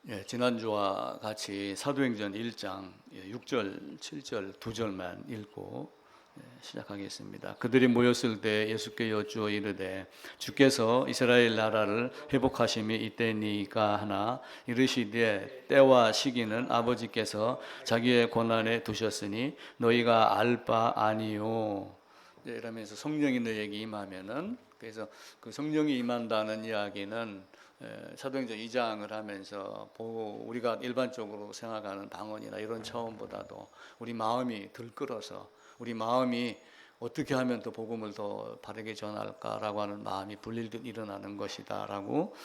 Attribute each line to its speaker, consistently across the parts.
Speaker 1: 예, 지난주와 같이 사도행전 1장 6절, 7절 두 절만 읽고 시작하겠습니다. 그들이 모였을 때 예수께 여쭈어 이르되 주께서 이스라엘 나라를 회복하심이 이때니까 하나 이르시되 때와 시기는 아버지께서 자기의 권한에 두셨으니 너희가 알 바 아니요. 이러면서 성령이 너에게 임하면은, 그래서 그 성령이 임한다는 이야기는 사도행전 2장을 하면서 우리가 일반적으로 생각하는 방언이나 이런 차원보다도 우리 마음이 들끓어서 우리 마음이 어떻게 하면 더 복음을 더 바르게 전할까라고 하는 마음이 불일듯 일어나는 것이다라고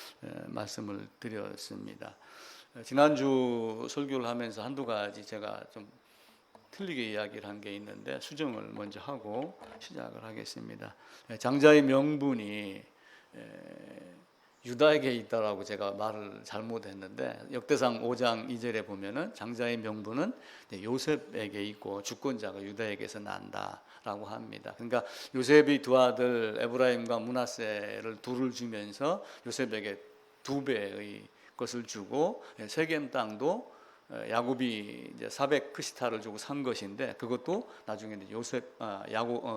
Speaker 1: 말씀을 드렸습니다. 지난주 설교를 하면서 한두 가지 제가 좀 틀리게 이야기를 한 게 있는데 수정을 먼저 하고 시작을 하겠습니다. 장자의 명분이 유다에게 있다라고 제가 말을 잘못했는데, 역대상 5장 2절에 보면은 장자의 명분은 요셉에게 있고 주권자가 유다에게서 난다라고 합니다. 그러니까 요셉이 두 아들 에브라임과 므낫세를 둘을 주면서 요셉에게 2배의 것을 주고, 세겜 땅도 야곱이 이제 400크시타를 주고 산 것인데 그것도 나중에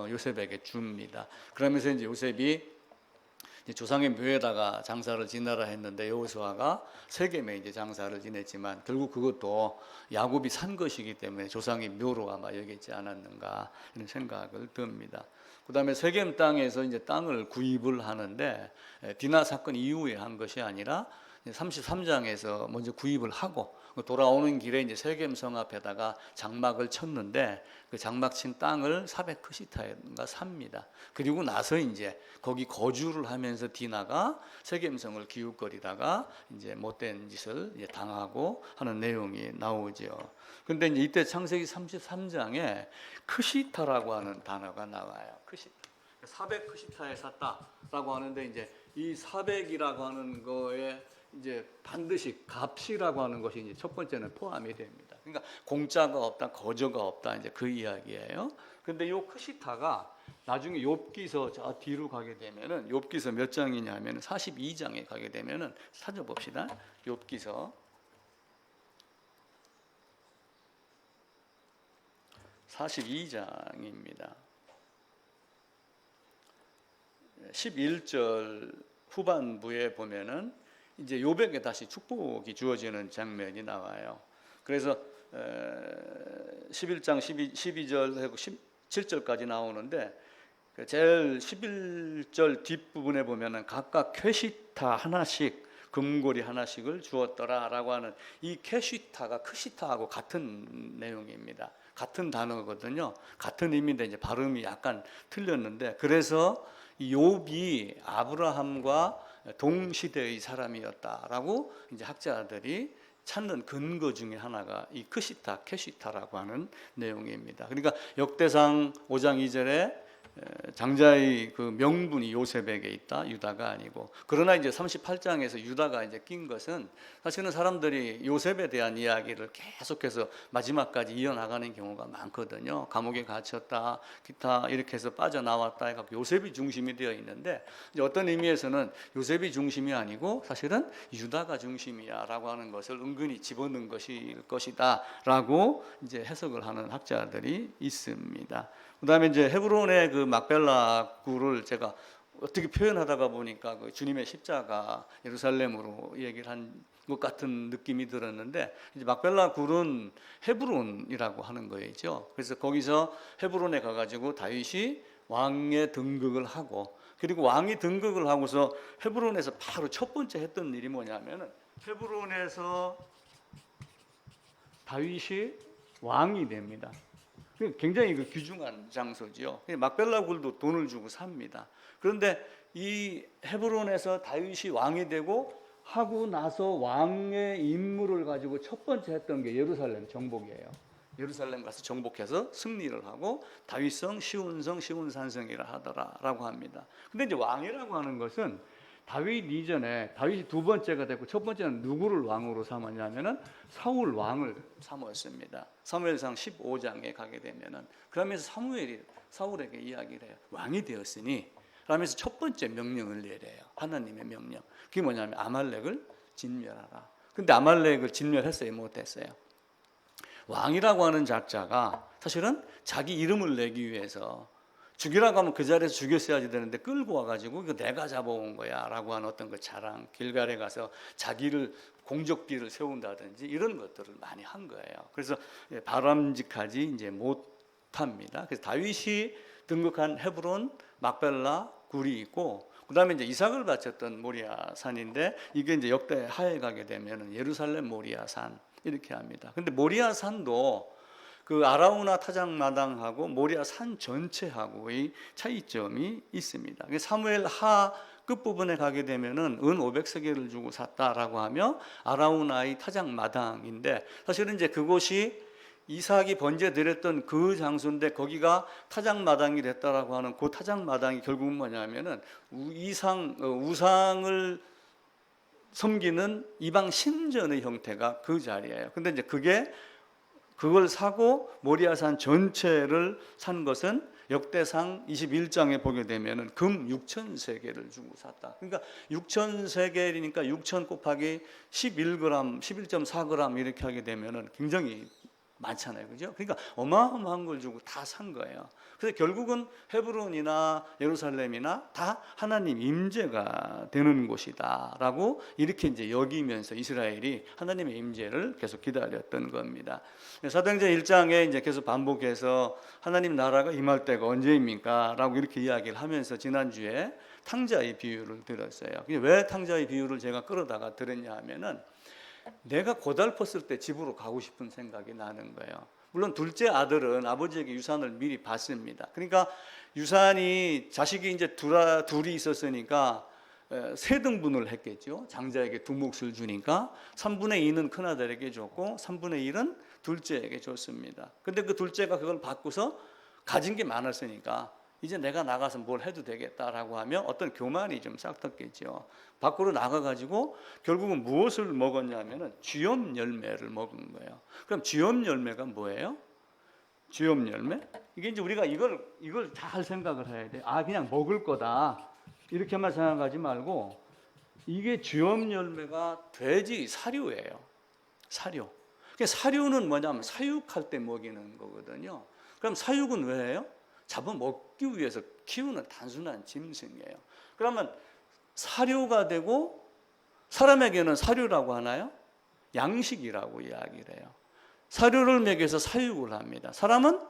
Speaker 1: 요셉에게 줍니다. 그러면서 이제 요셉이 조상의 묘에다가 장사를 지내라 했는데 여호수아가 세겜에 이제 장사를 지냈지만 결국 그것도 야곱이 산 것이기 때문에 조상의 묘로 아마 여기지 않았는가 이런 생각을 듭니다. 그다음에 세겜 땅에서 이제 땅을 구입을 하는데 디나 사건 이후에 한 것이 아니라 33장에서 먼저 구입을 하고 돌아오는 길에 이제 세겜 성 앞에다가 장막을 쳤는데 그 장막 친 땅을 400크시타인가 삽니다. 그리고 나서 이제 거기 거주를 하면서 디나가 세겜 성을 기웃거리다가 이제 못된 짓을 이제 당하고 하는 내용이 나오죠. 근데 이제 이때 창세기 33장에 크시타라고 하는 단어가 나와요. 크시타. 400크시타에 샀다라고 하는데 이제 이 400이라고 하는 거에 이제 반드시 값이라고 하는 것이 이제 첫 번째는 포함이 됩니다. 그러니까 공짜가 없다, 거저가 없다, 이제 그 이야기예요. 근데 요 크시타가 나중에 욥기서 저 뒤로 가게 되면은 욥기서 몇 장이냐면 42장에 가게 되면은 찾아봅시다. 욥기서 42장입니다. 11절 후반부에 보면은 이제 욥에게 다시 축복이 주어지는 장면이 나와요. 그래서 11장 12절하고 17절까지 나오는데 제일 11절 뒷부분에 보면은 각각 쾌시타 하나씩 금고리 하나씩을 주었더라라고 하는 이 쾌시타가 크시타하고 같은 내용입니다. 같은 단어거든요. 같은 의미인데 이제 발음이 약간 틀렸는데, 그래서 욥이 아브라함과 동시대의 사람이었다라고 이제 학자들이 찾는 근거 중에 하나가 이 크시타, 캐시타라고 하는 내용입니다. 그러니까 역대상 5장 2절에 장자의 그 명분이 요셉에게 있다, 유다가 아니고. 그러나 이제 38장에서 유다가 이제 낀 것은 사실은 사람들이 요셉에 대한 이야기를 계속해서 마지막까지 이어나가는 경우가 많거든요. 감옥에 갇혔다, 기타 이렇게 해서 빠져나왔다 해갖고 요셉이 중심이 되어 있는데, 이제 어떤 의미에서는 요셉이 중심이 아니고 사실은 유다가 중심이야라고 하는 것을 은근히 집어넣은 것일 것이다라고 이제 해석을 하는 학자들이 있습니다. 그다음에 이제 헤브론의 그 막벨라 굴을 제가 어떻게 표현하다가 보니까 그 주님의 십자가 예루살렘으로 얘기를 한 것 같은 느낌이 들었는데, 이제 막벨라 굴은 헤브론이라고 하는 거죠. 그래서 거기서 헤브론에 가가지고 다윗이 왕의 등극을 하고, 그리고 왕이 등극을 하고서 헤브론에서 바로 첫 번째 했던 일이 뭐냐면은 헤브론에서 다윗이 왕이 됩니다. 굉장히 그 귀중한 장소지요. 막벨라 굴도 돈을 주고 삽니다. 그런데 이 헤브론에서 다윗이 왕이 되고 하고 나서 왕의 임무를 가지고 첫 번째 했던 게 예루살렘 정복이에요. 예루살렘 가서 정복해서 승리를 하고 다윗성, 시온성, 시온산성이라 하더라라고 합니다. 근데 이제 왕이라고 하는 것은 다윗 이전에 다윗이 두 번째가 됐고, 첫 번째는 누구를 왕으로 삼았냐면은 사울 왕을 삼았습니다. 사무엘상 15장에 가게 되면은, 그러면서 사무엘이 사울에게 이야기를 해요. 왕이 되었으니 그러면서 첫 번째 명령을 내려요. 하나님의 명령. 그게 뭐냐면 아말렉을 진멸하라. 근데 아말렉을 진멸했어요? 못했어요? 왕이라고 하는 작자가 사실은 자기 이름을 내기 위해서 죽이라고 하면 그 자리에서 죽였어야지 되는데 끌고 와가지고 이거 내가 잡아온 거야 라고 하는 어떤 그 자랑, 길갈에 가서 자기를 공적비를 세운다든지 이런 것들을 많이 한 거예요. 그래서 바람직하지 이제 못합니다. 그래서 다윗이 등극한 헤브론, 막벨라 굴이 있고, 그 다음에 이제 이삭을 바쳤던 모리아 산인데, 이게 이제 역대 하에 가게 되면 예루살렘 모리아 산 이렇게 합니다. 근데 모리아 산도 그 아라우나 타작마당하고 모리아 산 전체하고의 차이점이 있습니다. 사무엘 하 끝부분에 가게 되면은 은 500세겔을 주고 샀다라고 하며 아라우나의 타작마당인데, 사실은 이제 그곳이 이삭이 번제드렸던 그 장소인데 거기가 타작마당이 됐다라고 하는 그 타작마당이 결국은 뭐냐면은 우상을 섬기는 이방 신전의 형태가 그 자리예요. 근데 이제 그걸 사고 모리아산 전체를 산 것은 역대상 21장에 보게 되면은 금 6,000세겔을 주고 샀다. 그러니까 6,000세겔이니까 6,000 곱하기 11g, 11.4g 이렇게 하게 되면은 굉장히 많잖아요, 그죠? 그러니까 어마어마한 걸 주고 다 산 거예요. 그래서 결국은 헤브론이나 예루살렘이나 다 하나님 임재가 되는 곳이다라고 이렇게 이제 여기면서 이스라엘이 하나님의 임재를 계속 기다렸던 겁니다. 사도행전 1장에 이제 계속 반복해서 하나님 나라가 임할 때가 언제입니까?라고 이렇게 이야기를 하면서 지난주에 탕자의 비유를 들었어요. 왜 탕자의 비유를 제가 끌어다가 들었냐 하면은 내가 고달팠을 때 집으로 가고 싶은 생각이 나는 거예요. 물론 둘째 아들은 아버지에게 유산을 미리 받습니다. 그러니까 유산이 자식이 이제 둘이 있었으니까 세 등분을 했겠죠. 장자에게 두 몫을 주니까 3분의 2는 큰아들에게 줬고 3분의 1은 둘째에게 줬습니다. 근데 그 둘째가 그걸 받고서 가진 게 많았으니까 이제 내가 나가서 뭘 해도 되겠다라고 하면 어떤 교만이 좀 싹텄겠죠. 밖으로 나가가지고 결국은 무엇을 먹었냐면은 쥐엄 열매를 먹은 거예요. 그럼 쥐엄 열매가 뭐예요? 쥐엄 열매? 이게 이제 우리가 이걸 잘 생각을 해야 돼. 그냥 먹을 거다 이렇게만 생각하지 말고, 이게 쥐엄 열매가 돼지 사료예요. 사료. 사료는 뭐냐면 사육할 때 먹이는 거거든요. 그럼 사육은 왜 해요? 잡아먹기 위해서 키우는 단순한 짐승이에요. 그러면 사료가 되고, 사람에게는 사료라고 하나요? 양식이라고 이야기를 해요. 사료를 먹여서 사육을 합니다. 사람은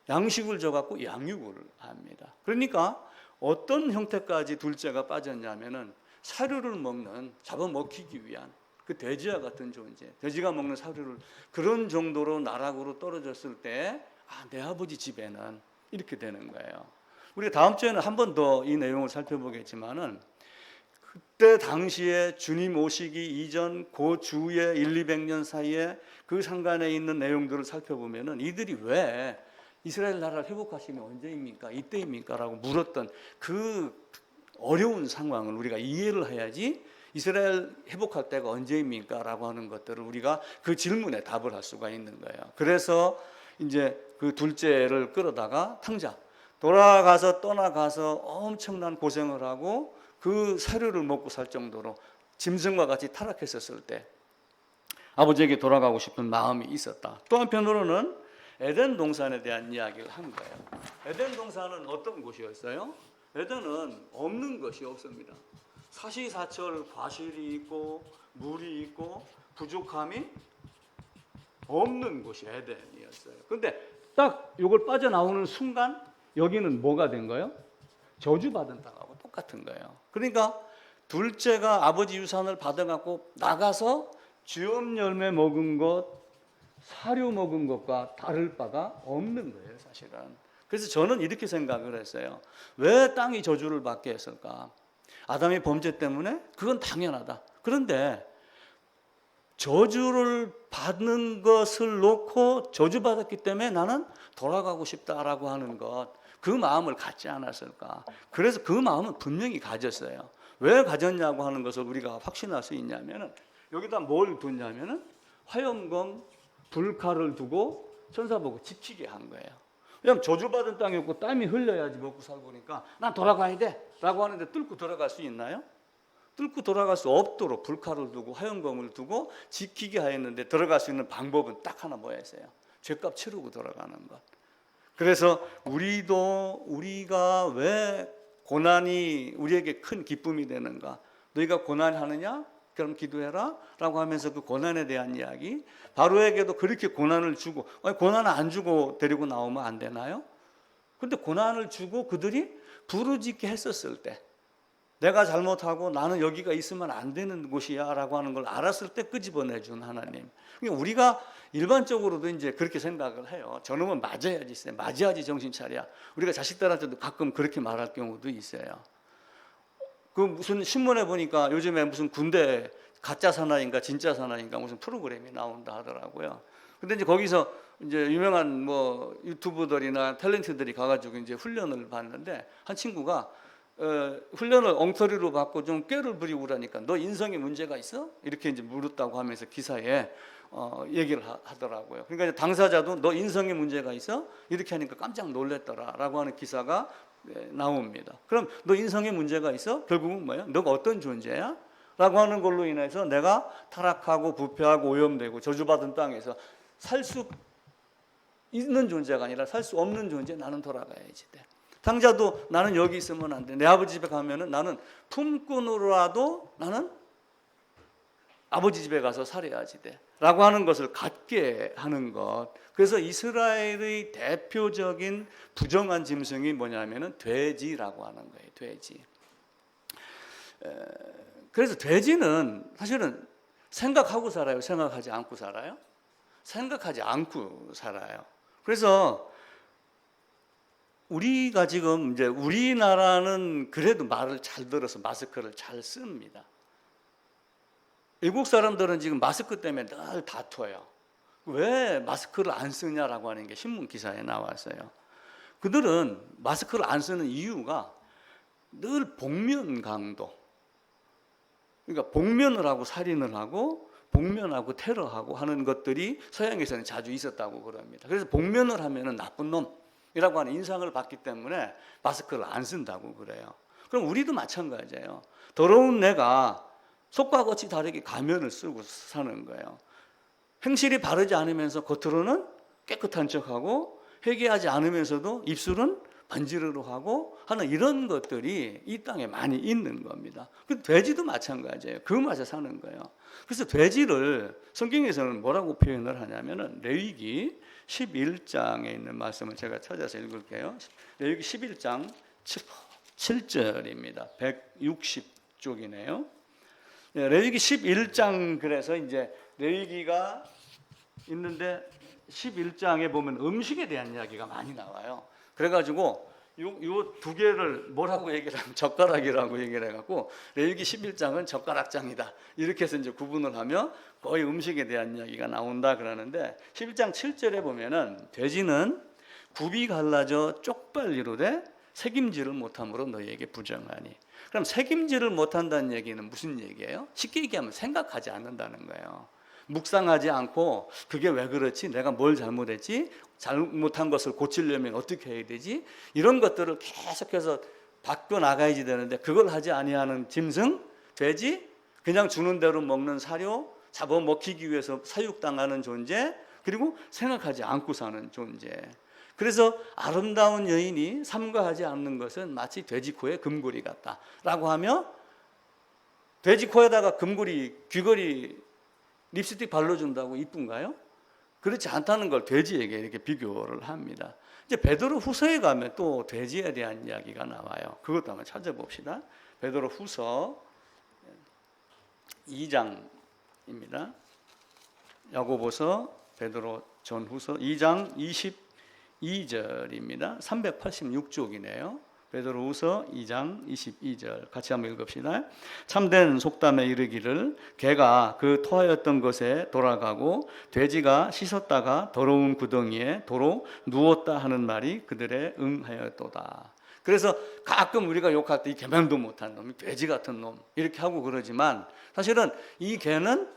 Speaker 1: 양식을 줘갖고 양육을 합니다. 그러니까 어떤 형태까지 둘째가 빠졌냐면은 사료를 먹는, 잡아먹히기 위한 그 돼지와 같은 존재, 돼지가 먹는 사료를 그런 정도로 나락으로 떨어졌을 때 내 아버지 집에는 이렇게 되는 거예요. 우리가 다음 주에는 한 번 더 이 내용을 살펴보겠지만은, 그때 당시에 주님 오시기 이전 그 주의 100~200년 사이에 그 상간에 있는 내용들을 살펴보면은 이들이 왜 이스라엘 나라를 회복하시면 언제입니까? 이때입니까? 라고 물었던 그 어려운 상황을 우리가 이해를 해야지 이스라엘 회복할 때가 언제입니까? 라고 하는 것들을 우리가 그 질문에 답을 할 수가 있는 거예요. 그래서 이제 그 둘째를 끌어다가 탕자 떠나가서 엄청난 고생을 하고 그 사료를 먹고 살 정도로 짐승과 같이 타락했었을 때 아버지에게 돌아가고 싶은 마음이 있었다. 또 한편으로는 에덴 동산에 대한 이야기를 한 거예요. 에덴 동산은 어떤 곳이었어요? 에덴은 없는 것이 없습니다. 사시사철 과실이 있고 물이 있고 부족함이 없는 곳이 에덴이었어요. 그런데 딱 이걸 빠져나오는 순간 여기는 뭐가 된 거예요? 저주받은 땅하고 똑같은 거예요. 그러니까 둘째가 아버지 유산을 받아갖고 나가서 쥐엄 열매 먹은 것, 사료 먹은 것과 다를 바가 없는 거예요, 사실은. 그래서 저는 이렇게 생각을 했어요. 왜 땅이 저주를 받게 했을까? 아담의 범죄 때문에? 그건 당연하다. 그런데 저주를 받는 것을 놓고 저주받았기 때문에 나는 돌아가고 싶다라고 하는 것, 그 마음을 갖지 않았을까? 그래서 그 마음은 분명히 가졌어요. 왜 가졌냐고 하는 것을 우리가 확신할 수 있냐면은, 여기다 뭘 뒀냐면은 화염검 불칼을 두고 천사 보고 지키게 한 거예요. 왜냐하면 저주받은 땅이었고 땀이 흘려야지 먹고 살고, 그러니까 난 돌아가야 돼 라고 하는데 뚫고 들어갈 수 있나요? 뚫고 돌아갈 수 없도록 불칼을 두고 화염검을 두고 지키게 하였는데 들어갈 수 있는 방법은 딱 하나 뭐였어요? 죄값 치르고 들어가는 것. 그래서 우리가 왜 고난이 우리에게 큰 기쁨이 되는가? 너희가 고난하느냐? 그럼 기도해라 라고 하면서 그 고난에 대한 이야기. 바로에게도 그렇게 고난을 주고, 아니, 고난을 안 주고 데리고 나오면 안 되나요? 근데 고난을 주고 그들이 부르짖게 했었을 때, 내가 잘못하고 나는 여기가 있으면 안 되는 곳이야 라고 하는 걸 알았을 때 끄집어내준 하나님. 그러니까 우리가 일반적으로도 이제 그렇게 생각을 해요. 저놈은 맞아야지 정신 차려. 우리가 자식들한테도 가끔 그렇게 말할 경우도 있어요. 그 무슨 신문에 보니까 요즘에 무슨 군대 가짜 사나이인가 진짜 사나이인가 무슨 프로그램이 나온다 하더라고요. 근데 이제 거기서 이제 유명한 뭐 유튜브들이나 탤런트들이 가가지고 이제 훈련을 받는데 한 친구가 훈련을 엉터리로 받고 좀 꾀를 부리고 그러니까 너 인성에 문제가 있어? 이렇게 이제 물었다고 하면서 기사에 얘기를 하더라고요. 그러니까 이제 당사자도 너 인성에 문제가 있어? 이렇게 하니까 깜짝 놀랬더라라고 하는 기사가 나옵니다. 그럼 너 인성에 문제가 있어? 결국은 뭐야? 너가 어떤 존재야? 라고 하는 걸로 인해서 내가 타락하고 부패하고 오염되고 저주받은 땅에서 살 수 있는 존재가 아니라 살 수 없는 존재, 나는 돌아가야지 돼. 당자도 나는 여기 있으면 안 돼. 내 아버지 집에 가면은 나는 품꾼으로라도 나는 아버지 집에 가서 살아야지 돼. 라고 하는 것을 갖게 하는 것. 그래서 이스라엘의 대표적인 부정한 짐승이 뭐냐면은 돼지라고 하는 거예요. 돼지. 그래서 돼지는 사실은 생각하고 살아요? 생각하지 않고 살아요? 생각하지 않고 살아요. 그래서 우리가 지금 이제 우리나라는 그래도 말을 잘 들어서 마스크를 잘 씁니다. 외국 사람들은 지금 마스크 때문에 늘 다퉈요. 왜 마스크를 안 쓰냐라고 하는 게 신문 기사에 나왔어요. 그들은 마스크를 안 쓰는 이유가 늘 복면 강도. 그러니까 복면을 하고 살인을 하고 복면하고 테러하고 하는 것들이 서양에서는 자주 있었다고 그럽니다. 그래서 복면을 하면은 나쁜 놈이라고 하는 인상을 받기 때문에 마스크를 안 쓴다고 그래요. 그럼 우리도 마찬가지예요. 더러운 내가 속과 겉이 다르게 가면을 쓰고 사는 거예요. 행실이 바르지 않으면서 겉으로는 깨끗한 척하고 회개하지 않으면서도 입술은 반지르르 하고 하는 이런 것들이 이 땅에 많이 있는 겁니다. 돼지도 마찬가지예요. 그 맛에 사는 거예요. 그래서 돼지를 성경에서는 뭐라고 표현을 하냐면은 레위기 11장에 있는 말씀을 제가 찾아서 읽을게요. 레위기 11장 7절입니다. 160쪽이네요. 레위기 11장, 그래서 이제 레위기가 있는데 11장에 보면 음식에 대한 이야기가 많이 나와요. 그래가지고 요 두 개를 뭐라고 얘기를 하면 젓가락이라고 얘기를 해갖고 레위기 11장은 젓가락장이다 이렇게 해서 이제 구분을 하며 거의 음식에 대한 이야기가 나온다 그러는데 11장 7절에 보면은 돼지는 굽이 갈라져 쪽발리로 돼 책임지를 못함으로 너희에게 부정하니. 그럼 책임지를 못한다는 얘기는 무슨 얘기예요? 쉽게 얘기하면 생각하지 않는다는 거예요. 묵상하지 않고 그게 왜 그렇지? 내가 뭘 잘못했지? 잘못한 것을 고치려면 어떻게 해야 되지? 이런 것들을 계속해서 바꿔 나가야지 되는데 그걸 하지 아니하는 짐승, 돼지, 그냥 주는 대로 먹는 사료, 잡아먹히기 위해서 사육당하는 존재, 그리고 생각하지 않고 사는 존재. 그래서 아름다운 여인이 삼가하지 않는 것은 마치 돼지 코에 금고리 같다라고 하며, 돼지 코에다가 금고리, 귀걸이, 립스틱 발라준다고 이쁜가요? 그렇지 않다는 걸 돼지에게 이렇게 비교를 합니다. 이제 베드로 후서에 가면 또 돼지에 대한 이야기가 나와요. 그것도 한번 찾아봅시다. 베드로 후서 2장입니다. 야고보서, 베드로 전후서 2장 22절입니다. 386쪽이네요. 베드로후서 2장 22절 같이 한번 읽읍시다. 참된 속담에 이르기를 개가 그 토하였던 것에 돌아가고 돼지가 씻었다가 더러운 구덩이에 도로 누웠다 하는 말이 그들의 응하였도다. 그래서 가끔 우리가 욕할 때 이 개명도 못한 놈이 돼지 같은 놈 이렇게 하고 그러지만 사실은 이 개는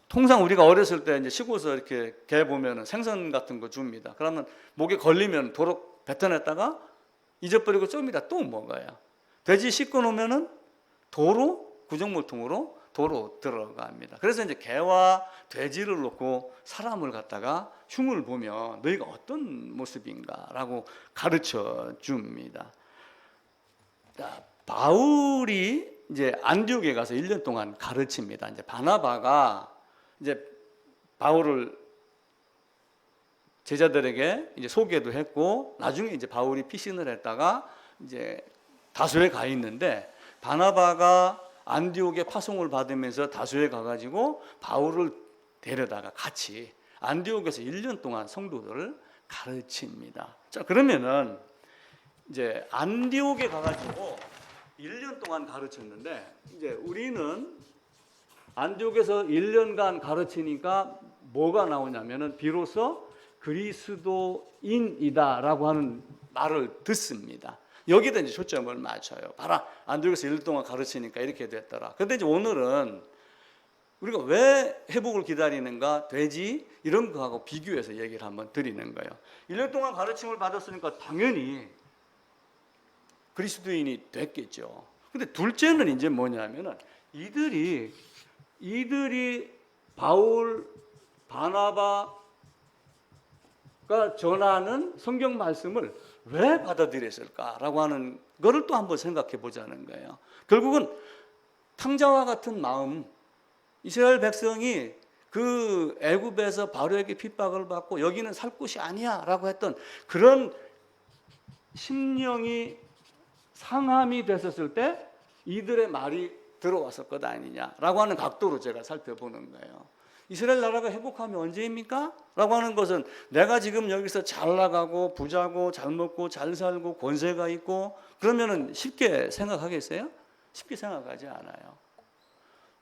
Speaker 1: 통상 우리가 어렸을 때 이제 시골에서 이렇게 개 보면은 생선 같은 거 줍니다. 그러면 목에 걸리면 도로 뱉어냈다가 잊어버리고 좀 이따 또 먹어요. 돼지 씻고 놓으면은 도로 구정물통으로 도로 들어갑니다. 그래서 이제 개와 돼지를 놓고 사람을 갖다가 흉을 보면 너희가 어떤 모습인가라고 가르쳐 줍니다. 자, 바울이 이제 안디옥에 가서 1년 동안 가르칩니다. 이제 바나바가 이제 바울을 제자들에게 이제 소개도 했고, 나중에 이제 바울이 피신을 했다가 이제 다소에 가 있는데, 바나바가 안디옥에 파송을 받으면서 다소에 가가지고 바울을 데려다가 같이 안디옥에서 1년 동안 성도들을 가르칩니다. 자, 그러면은 이제 안디옥에 가가지고 1년 동안 가르쳤는데, 이제 우리는 안디옥에서 1년간 가르치니까 뭐가 나오냐면은 비로소 그리스도인이다라고 하는 말을 듣습니다. 여기다 이제 초점을 맞춰요. 봐라, 안디옥에서 1년 동안 가르치니까 이렇게 됐더라. 근데 이제 오늘은 우리가 왜 회복을 기다리는가, 돼지 이런 거하고 비교해서 얘기를 한번 드리는 거예요. 1년 동안 가르침을 받았으니까 당연히 그리스도인이 됐겠죠. 근데 둘째는 이제 뭐냐면은 이들이 바울, 바나바가 전하는 성경 말씀을 왜 받아들였을까라고 하는 거를 또 한번 생각해 보자는 거예요. 결국은 탕자와 같은 마음, 이스라엘 백성이 그 애굽에서 바로에게 핍박을 받고 여기는 살 곳이 아니야라고 했던 그런 심령이 상함이 됐었을 때 이들의 말이 들어왔을 것 아니냐라고 하는 각도로 제가 살펴보는 거예요. 이스라엘 나라가 회복하면 언제입니까? 라고 하는 것은 내가 지금 여기서 잘 나가고 부자고 잘 먹고 잘 살고 권세가 있고 그러면은 쉽게 생각하겠어요? 쉽게 생각하지 않아요.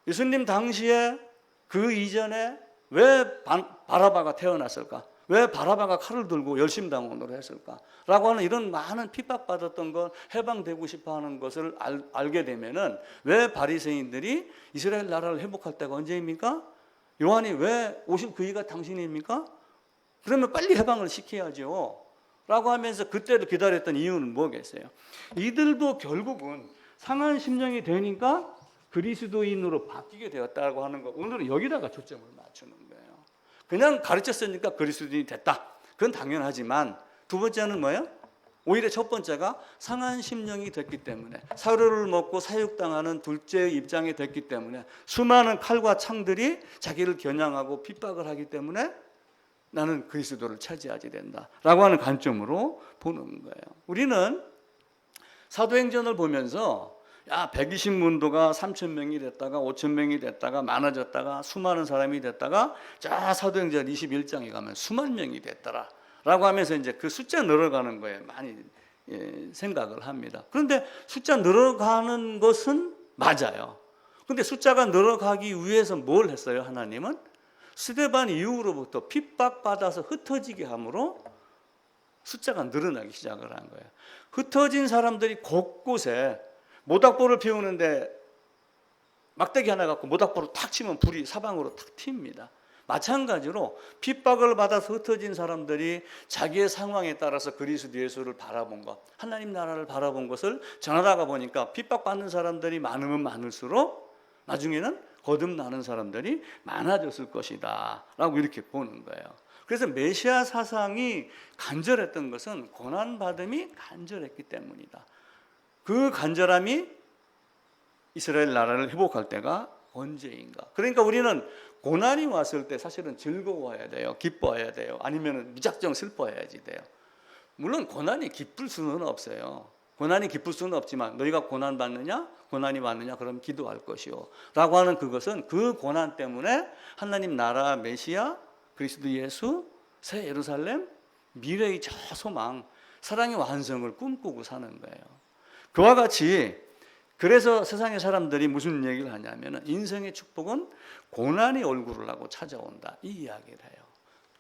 Speaker 1: 예수님 당시에 그 이전에 왜 바라바가 태어났을까? 왜 바라바가 칼을 들고 열심당원으로 했을까? 라고 하는 이런 많은 핍박받았던 것, 해방되고 싶어하는 것을 알게 되면은 왜 바리새인들이 이스라엘 나라를 회복할 때가 언제입니까? 요한이 왜 오실 그이가 당신입니까? 그러면 빨리 해방을 시켜야죠 라고 하면서 그때를 기다렸던 이유는 뭐겠어요? 이들도 결국은 상한 심령이 되니까 그리스도인으로 바뀌게 되었다고 하는 거, 오늘은 여기다가 초점을 맞추는 거예요. 그냥 가르쳤으니까 그리스도인이 됐다, 그건 당연하지만 두 번째는 뭐예요? 오히려 첫 번째가 상한 심령이 됐기 때문에, 사료를 먹고 사육당하는 둘째의 입장이 됐기 때문에, 수많은 칼과 창들이 자기를 겨냥하고 핍박을 하기 때문에 나는 그리스도를 차지하게 된다라고 하는 관점으로 보는 거예요. 우리는 사도행전을 보면서 120문도가 3,000명이 됐다가 5,000명이 됐다가 많아졌다가 수많은 사람이 됐다가 자 사도행전 21장에 가면 수만 명이 됐더라 라고 하면서 이제 그 숫자 늘어가는 거에 많이 생각을 합니다. 그런데 숫자 늘어가는 것은 맞아요. 그런데 숫자가 늘어가기 위해서 뭘 했어요? 하나님은 스데반 이후로부터 핍박받아서 흩어지게 함으로 숫자가 늘어나기 시작을 한 거예요. 흩어진 사람들이 곳곳에 모닥불을 피우는데 막대기 하나 갖고 모닥불을 탁 치면 불이 사방으로 탁 튑니다. 마찬가지로 핍박을 받아서 흩어진 사람들이 자기의 상황에 따라서 그리스도 예수를 바라본 것, 하나님 나라를 바라본 것을 전하다가 보니까 핍박받는 사람들이 많으면 많을수록 나중에는 거듭나는 사람들이 많아졌을 것이다 라고 이렇게 보는 거예요. 그래서 메시아 사상이 간절했던 것은 고난받음이 간절했기 때문이다. 그 간절함이 이스라엘 나라를 회복할 때가 언제인가. 그러니까 우리는 고난이 왔을 때 사실은 즐거워해야 돼요. 기뻐해야 돼요. 아니면 무작정 슬퍼해야지 돼요. 물론 고난이 기쁠 수는 없어요. 고난이 기쁠 수는 없지만 너희가 고난 받느냐? 고난이 왔느냐? 그럼 기도할 것이요 라고 하는 그것은 그 고난 때문에 하나님 나라 메시아 그리스도 예수 새 예루살렘 미래의 저 소망 사랑의 완성을 꿈꾸고 사는 거예요. 그와 같이 그래서 세상의 사람들이 무슨 얘기를 하냐면 인생의 축복은 고난이 얼굴을 하고 찾아온다 이 이야기를 해요.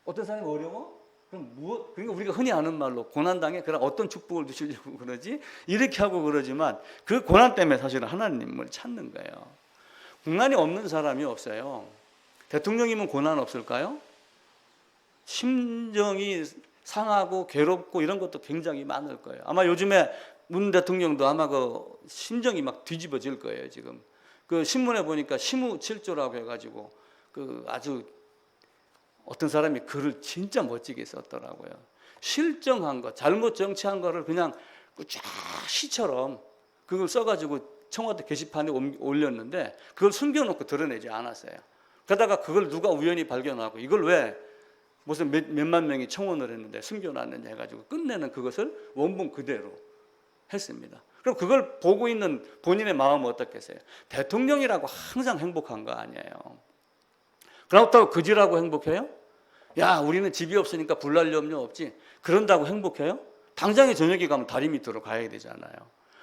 Speaker 1: 어떤 사람이 어려워? 그럼 무엇? 그러니까 우리가 흔히 아는 말로 고난당해 그럼 어떤 축복을 주시려고 그러지? 이렇게 하고 그러지만 그 고난 때문에 사실은 하나님을 찾는 거예요. 고난이 없는 사람이 없어요. 대통령이면 고난 없을까요? 심정이 상하고 괴롭고 이런 것도 굉장히 많을 거예요. 아마 요즘에 문 대통령도 아마 그 심정이 막 뒤집어질 거예요. 지금 그 신문에 보니까 시무칠조라고 해가지고 그 아주 어떤 사람이 글을 진짜 멋지게 썼더라고요. 실정한 거, 잘못 정치한 거를 그냥 쫙 시처럼 그걸 써가지고 청와대 게시판에 올렸는데 그걸 숨겨놓고 드러내지 않았어요. 그러다가 그걸 누가 우연히 발견하고 이걸 왜 무슨 몇만 명이 청원을 했는데 숨겨놨느냐 해가지고 끝내는 그것을 원본 그대로 했습니다. 그럼 그걸 보고 있는 본인의 마음은 어떻겠어요? 대통령이라고 항상 행복한 거 아니에요. 그렇다고 그지라고 행복해요? 야, 우리는 집이 없으니까 불날 염려 없지. 그런다고 행복해요? 당장에 저녁에 가면 다리 밑으로 가야 되잖아요.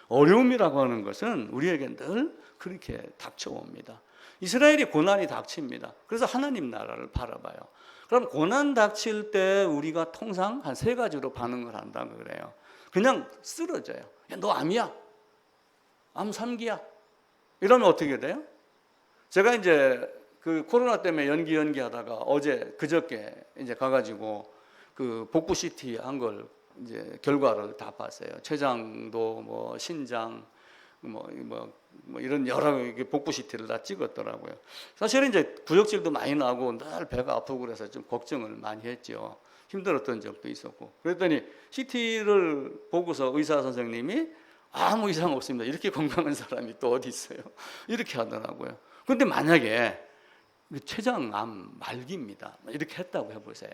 Speaker 1: 어려움이라고 하는 것은 우리에게 늘 그렇게 닥쳐옵니다. 이스라엘이 고난이 닥칩니다. 그래서 하나님 나라를 바라봐요. 그럼 고난 닥칠 때 우리가 통상 한 세 가지로 반응을 한다고 그래요. 그냥 쓰러져요. 야, 너 암이야. 암 3기야. 이러면 어떻게 돼요? 제가 이제 그 코로나 때문에 연기하다가 어제 그저께 이제 가가지고 그 복부 CT 한 걸 이제 결과를 다 봤어요. 췌장도 뭐 신장 뭐 이런 여러 복부 CT를 다 찍었더라고요. 사실은 이제 구역질도 많이 나고 늘 배가 아프고 그래서 좀 걱정을 많이 했죠. 힘들었던 적도 있었고. 그랬더니 CT를 보고서 의사 선생님이 아무 이상 없습니다. 이렇게 건강한 사람이 또 어디 있어요? 이렇게 하더라고요. 그런데 만약에 췌장암 말기입니다. 이렇게 했다고 해보세요.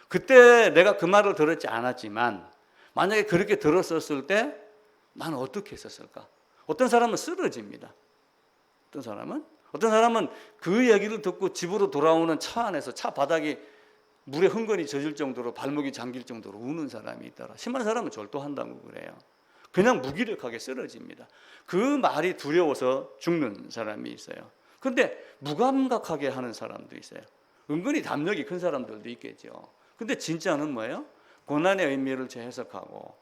Speaker 1: 그때 내가 그 말을 들었지 않았지만 만약에 그렇게 들었었을 때 나는 어떻게 했었을까? 어떤 사람은 쓰러집니다. 어떤 사람은 그 얘기를 듣고 집으로 돌아오는 차 안에서 차 바닥이 물에 흥건히 젖을 정도로 발목이 잠길 정도로 우는 사람이 있더라. 심한 사람은 절도한다고 그래요. 그냥 무기력하게 쓰러집니다. 그 말이 두려워서 죽는 사람이 있어요. 그런데 무감각하게 하는 사람도 있어요. 은근히 담력이 큰 사람들도 있겠죠. 근데 진짜는 뭐예요? 고난의 의미를 재해석하고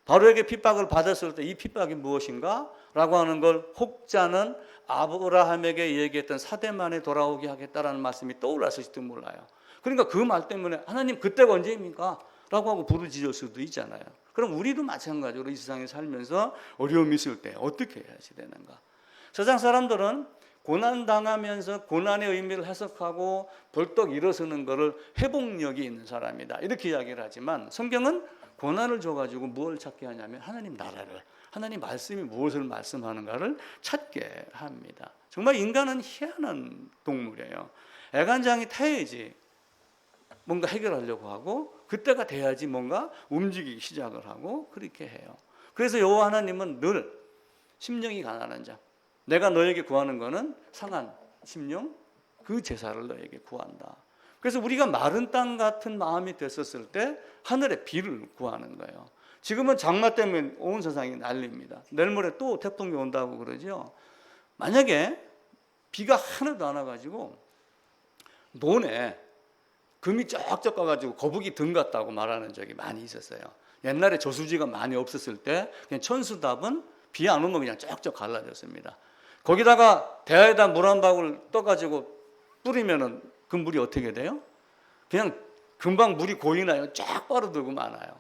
Speaker 1: 바로에게 핍박을 받았을 때 이 핍박이 무엇인가? 라고 하는 걸 혹자는 아브라함에게 얘기했던 사대만에 돌아오게 하겠다라는 말씀이 떠올랐을지도 몰라요. 그러니까 그 말 때문에 하나님 그때가 언제입니까? 라고 하고 부르짖을 수도 있잖아요. 그럼 우리도 마찬가지로 이 세상에 살면서 어려움이 있을 때 어떻게 해야 되는가? 세상 사람들은 고난당하면서 고난의 의미를 해석하고 벌떡 일어서는 것을 회복력이 있는 사람이다. 이렇게 이야기를 하지만 성경은 고난을 줘가지고 뭘 찾게 하냐면 하나님 나라를, 하나님 말씀이 무엇을 말씀하는가를 찾게 합니다. 정말 인간은 희한한 동물이에요. 애간장이 타야지 뭔가 해결하려고 하고 그때가 돼야지 뭔가 움직이기 시작을 하고 그렇게 해요. 그래서 여호와 하나님은 늘 심령이 가난한 자, 내가 너에게 구하는 것은 상한 심령 그 제사를 너에게 구한다. 그래서 우리가 마른 땅 같은 마음이 됐었을 때 하늘의 비를 구하는 거예요. 지금은 장마 때문에 온 세상이 난립니다. 내일 모레 또 태풍이 온다고 그러죠. 만약에 비가 하나도 안 와가지고 논에 금이 쩍쩍 가가지고 거북이 등 같다고 말하는 적이 많이 있었어요. 옛날에 저수지가 많이 없었을 때 그냥 천수답은 비 안 오면 그냥 쩍쩍 갈라졌습니다. 거기다가 대야에다 물 한 방울 떠가지고 뿌리면은 그 물이 어떻게 돼요? 그냥 금방 물이 고이나요? 쫙 빠르들고 많아요.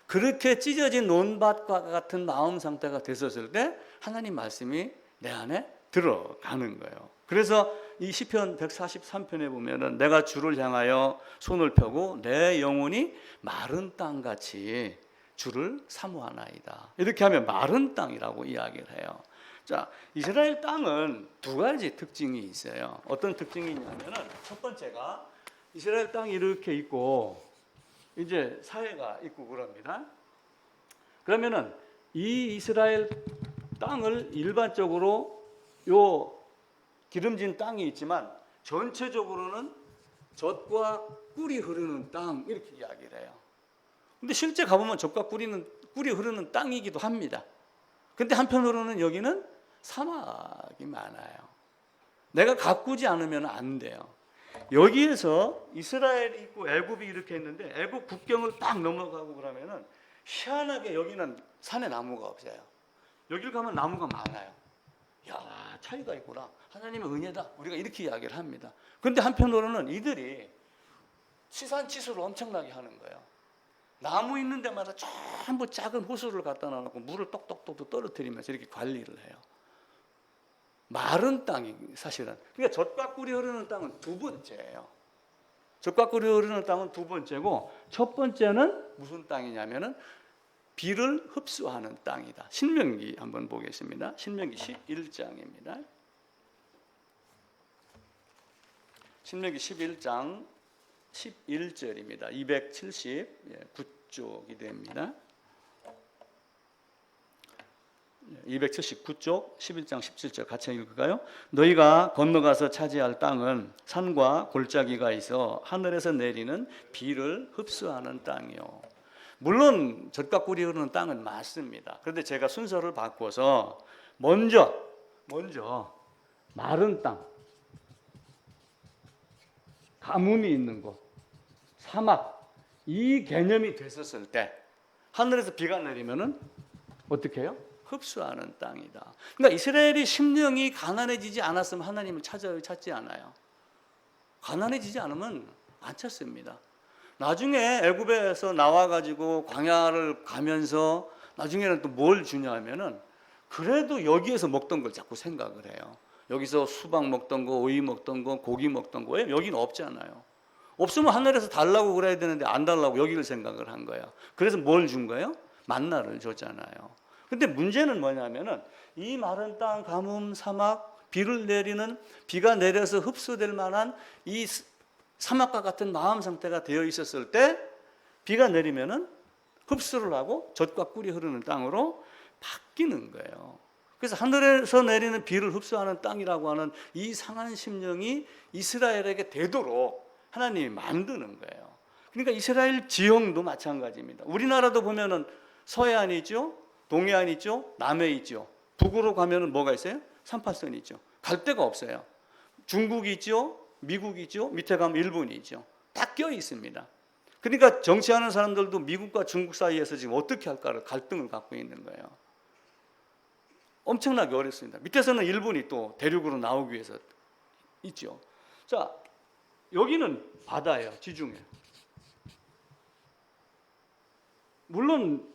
Speaker 1: 그렇게 찢어진 논밭과 같은 마음 상태가 됐었을 때 하나님 말씀이 내 안에 들어가는 거예요. 그래서 이 시편 143편에 보면은 내가 주를 향하여 손을 펴고 내 영혼이 마른 땅같이 주를 사모하나이다. 이렇게 하면 마른 땅이라고 이야기를 해요. 자, 이스라엘 땅은 두 가지 특징이 있어요. 어떤 특징이 있냐면은 첫 번째가 이스라엘 땅이 이렇게 있고 이제 사해가 있고 그럽니다. 그러면은 이 이스라엘 땅을 일반적으로 요 기름진 땅이 있지만 전체적으로는 젖과 꿀이 흐르는 땅 이렇게 이야기를 해요. 근데 실제 가보면 젖과 꿀이 흐르는 땅이기도 합니다. 근데 한편으로는 여기는 사막이 많아요. 내가 가꾸지 않으면 안 돼요. 여기에서 이스라엘이 있고 애굽이 이렇게 있는데 애굽 국경을 딱 넘어가고 그러면은 희한하게 여기는 산에 나무가 없어요. 여길 가면 나무가 많아요. 야, 차이가 있구나. 하나님의 은혜다. 우리가 이렇게 이야기를 합니다. 그런데 한편으로는 이들이 치산치수를 엄청나게 하는 거예요. 나무 있는 데마다 전부 작은 호수를 갖다 놔놓고 물을 똑똑똑 떨어뜨리면서 이렇게 관리를 해요. 마른 땅이 사실은. 그러니까 젖과 꿀이 흐르는 땅은 두 번째예요. 젖과 꿀이 흐르는 땅은 두 번째고, 첫 번째는 무슨 땅이냐면은 비를 흡수하는 땅이다. 신명기 한번 보겠습니다. 신명기 11장입니다. 신명기 11장 11절입니다. 279쪽이 됩니다. 279쪽 11장 17절 같이 읽을까요? 너희가 건너가서 차지할 땅은 산과 골짜기가 있어 하늘에서 내리는 비를 흡수하는 땅이요. 물론 젖과 꿀이 흐르는 땅은 맞습니다. 그런데 제가 순서를 바꿔서 먼저 마른 땅, 가뭄이 있는 곳, 사막, 이 개념이 됐었을 때 하늘에서 비가 내리면은 어떻게 해요? 흡수하는 땅이다. 그러니까 이스라엘이 심령이 가난해지지 않았으면 하나님을 찾지 않아요. 가난해지지 않으면 안 찾습니다. 나중에 애굽에서 나와가지고 광야를 가면서 나중에는 또 뭘 주냐면은 그래도 여기에서 먹던 걸 자꾸 생각을 해요. 여기서 수박 먹던 거, 오이 먹던 거, 고기 먹던 거, 왜 여기는 없잖아요. 없으면 하늘에서 달라고 그래야 되는데 안 달라고 여기를 생각을 한 거예요. 그래서 뭘 준 거예요? 만나를 줬잖아요. 근데 문제는 뭐냐면은 이 마른 땅, 가뭄, 사막, 비를 내리는, 비가 내려서 흡수될 만한 이 사막과 같은 마음 상태가 되어 있었을 때 비가 내리면은 흡수를 하고 젖과 꿀이 흐르는 땅으로 바뀌는 거예요. 그래서 하늘에서 내리는 비를 흡수하는 땅이라고 하는 이 상한 심령이 이스라엘에게 되도록 하나님이 만드는 거예요. 그러니까 이스라엘 지형도 마찬가지입니다. 우리나라도 보면은 서해안이 있죠, 동해안이 있죠, 남해 있죠. 북으로 가면은 뭐가 있어요? 38선이 있죠. 갈 데가 없어요. 중국이 있죠, 미국이 있죠, 밑에 가면 일본이 있죠. 다 껴 있습니다. 그러니까 정치하는 사람들도 미국과 중국 사이에서 지금 어떻게 할까를 갈등을 갖고 있는 거예요. 엄청나게 어렵습니다. 밑에서는 일본이 또 대륙으로 나오기 위해서 있죠. 자, 여기는 바다예요. 지중해. 물론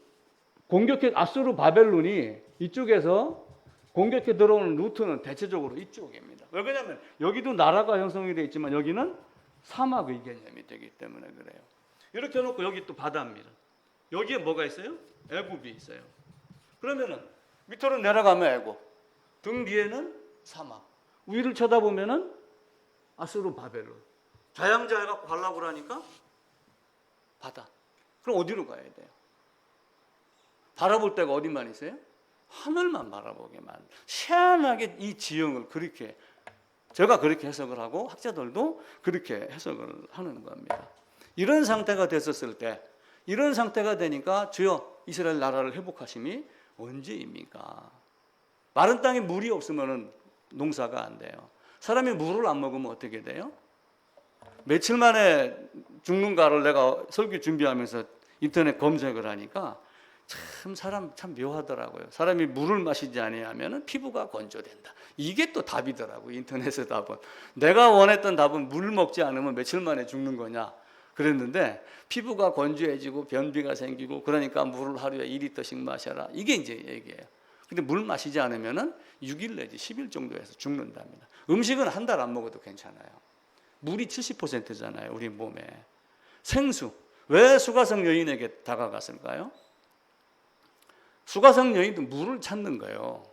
Speaker 1: 공격해 아수르 바벨론이 이쪽에서 공격해 들어오는 루트는 대체적으로 이쪽입니다. 왜 그러냐면 여기도 나라가 형성이 되어 있지만 여기는 사막의 개념이 되기 때문에 그래요. 이렇게 해놓고 여기 또 바다입니다. 여기에 뭐가 있어요? 애굽이 있어요. 그러면은 밑으로 내려가면 애굽, 등 뒤에는 사막, 위를 쳐다보면은 아수르 바벨론. 좌양자 해갖고 가려고 그러니까 바다. 그럼 어디로 가야 돼요? 바라볼 데가 어디만 있어요? 하늘만 바라보게만. 희한하게 이 지형을 그렇게, 제가 그렇게 해석을 하고 학자들도 그렇게 해석을 하는 겁니다. 이런 상태가 됐었을 때, 이런 상태가 되니까 주여 이스라엘 나라를 회복하심이 언제입니까? 마른 땅에 물이 없으면 농사가 안 돼요. 사람이 물을 안 먹으면 어떻게 돼요? 며칠 만에 죽는가를 내가 설교 준비하면서 인터넷 검색을 하니까 사람 참 묘하더라고요. 사람이 물을 마시지 아니하면 피부가 건조된다. 이게 또 답이더라고요. 인터넷의 답은. 내가 원했던 답은 물 먹지 않으면 며칠 만에 죽는 거냐 그랬는데, 피부가 건조해지고 변비가 생기고 그러니까 물을 하루에 2리터씩 마셔라. 이게 이제 얘기예요. 근데 물 마시지 않으면 6일 내지 10일 정도에서 죽는답니다. 음식은 한 달 안 먹어도 괜찮아요. 물이 70%잖아요. 우리 몸에. 생수. 왜 수가성 여인에게 다가갔을까요? 수가성 여인도 물을 찾는 거예요.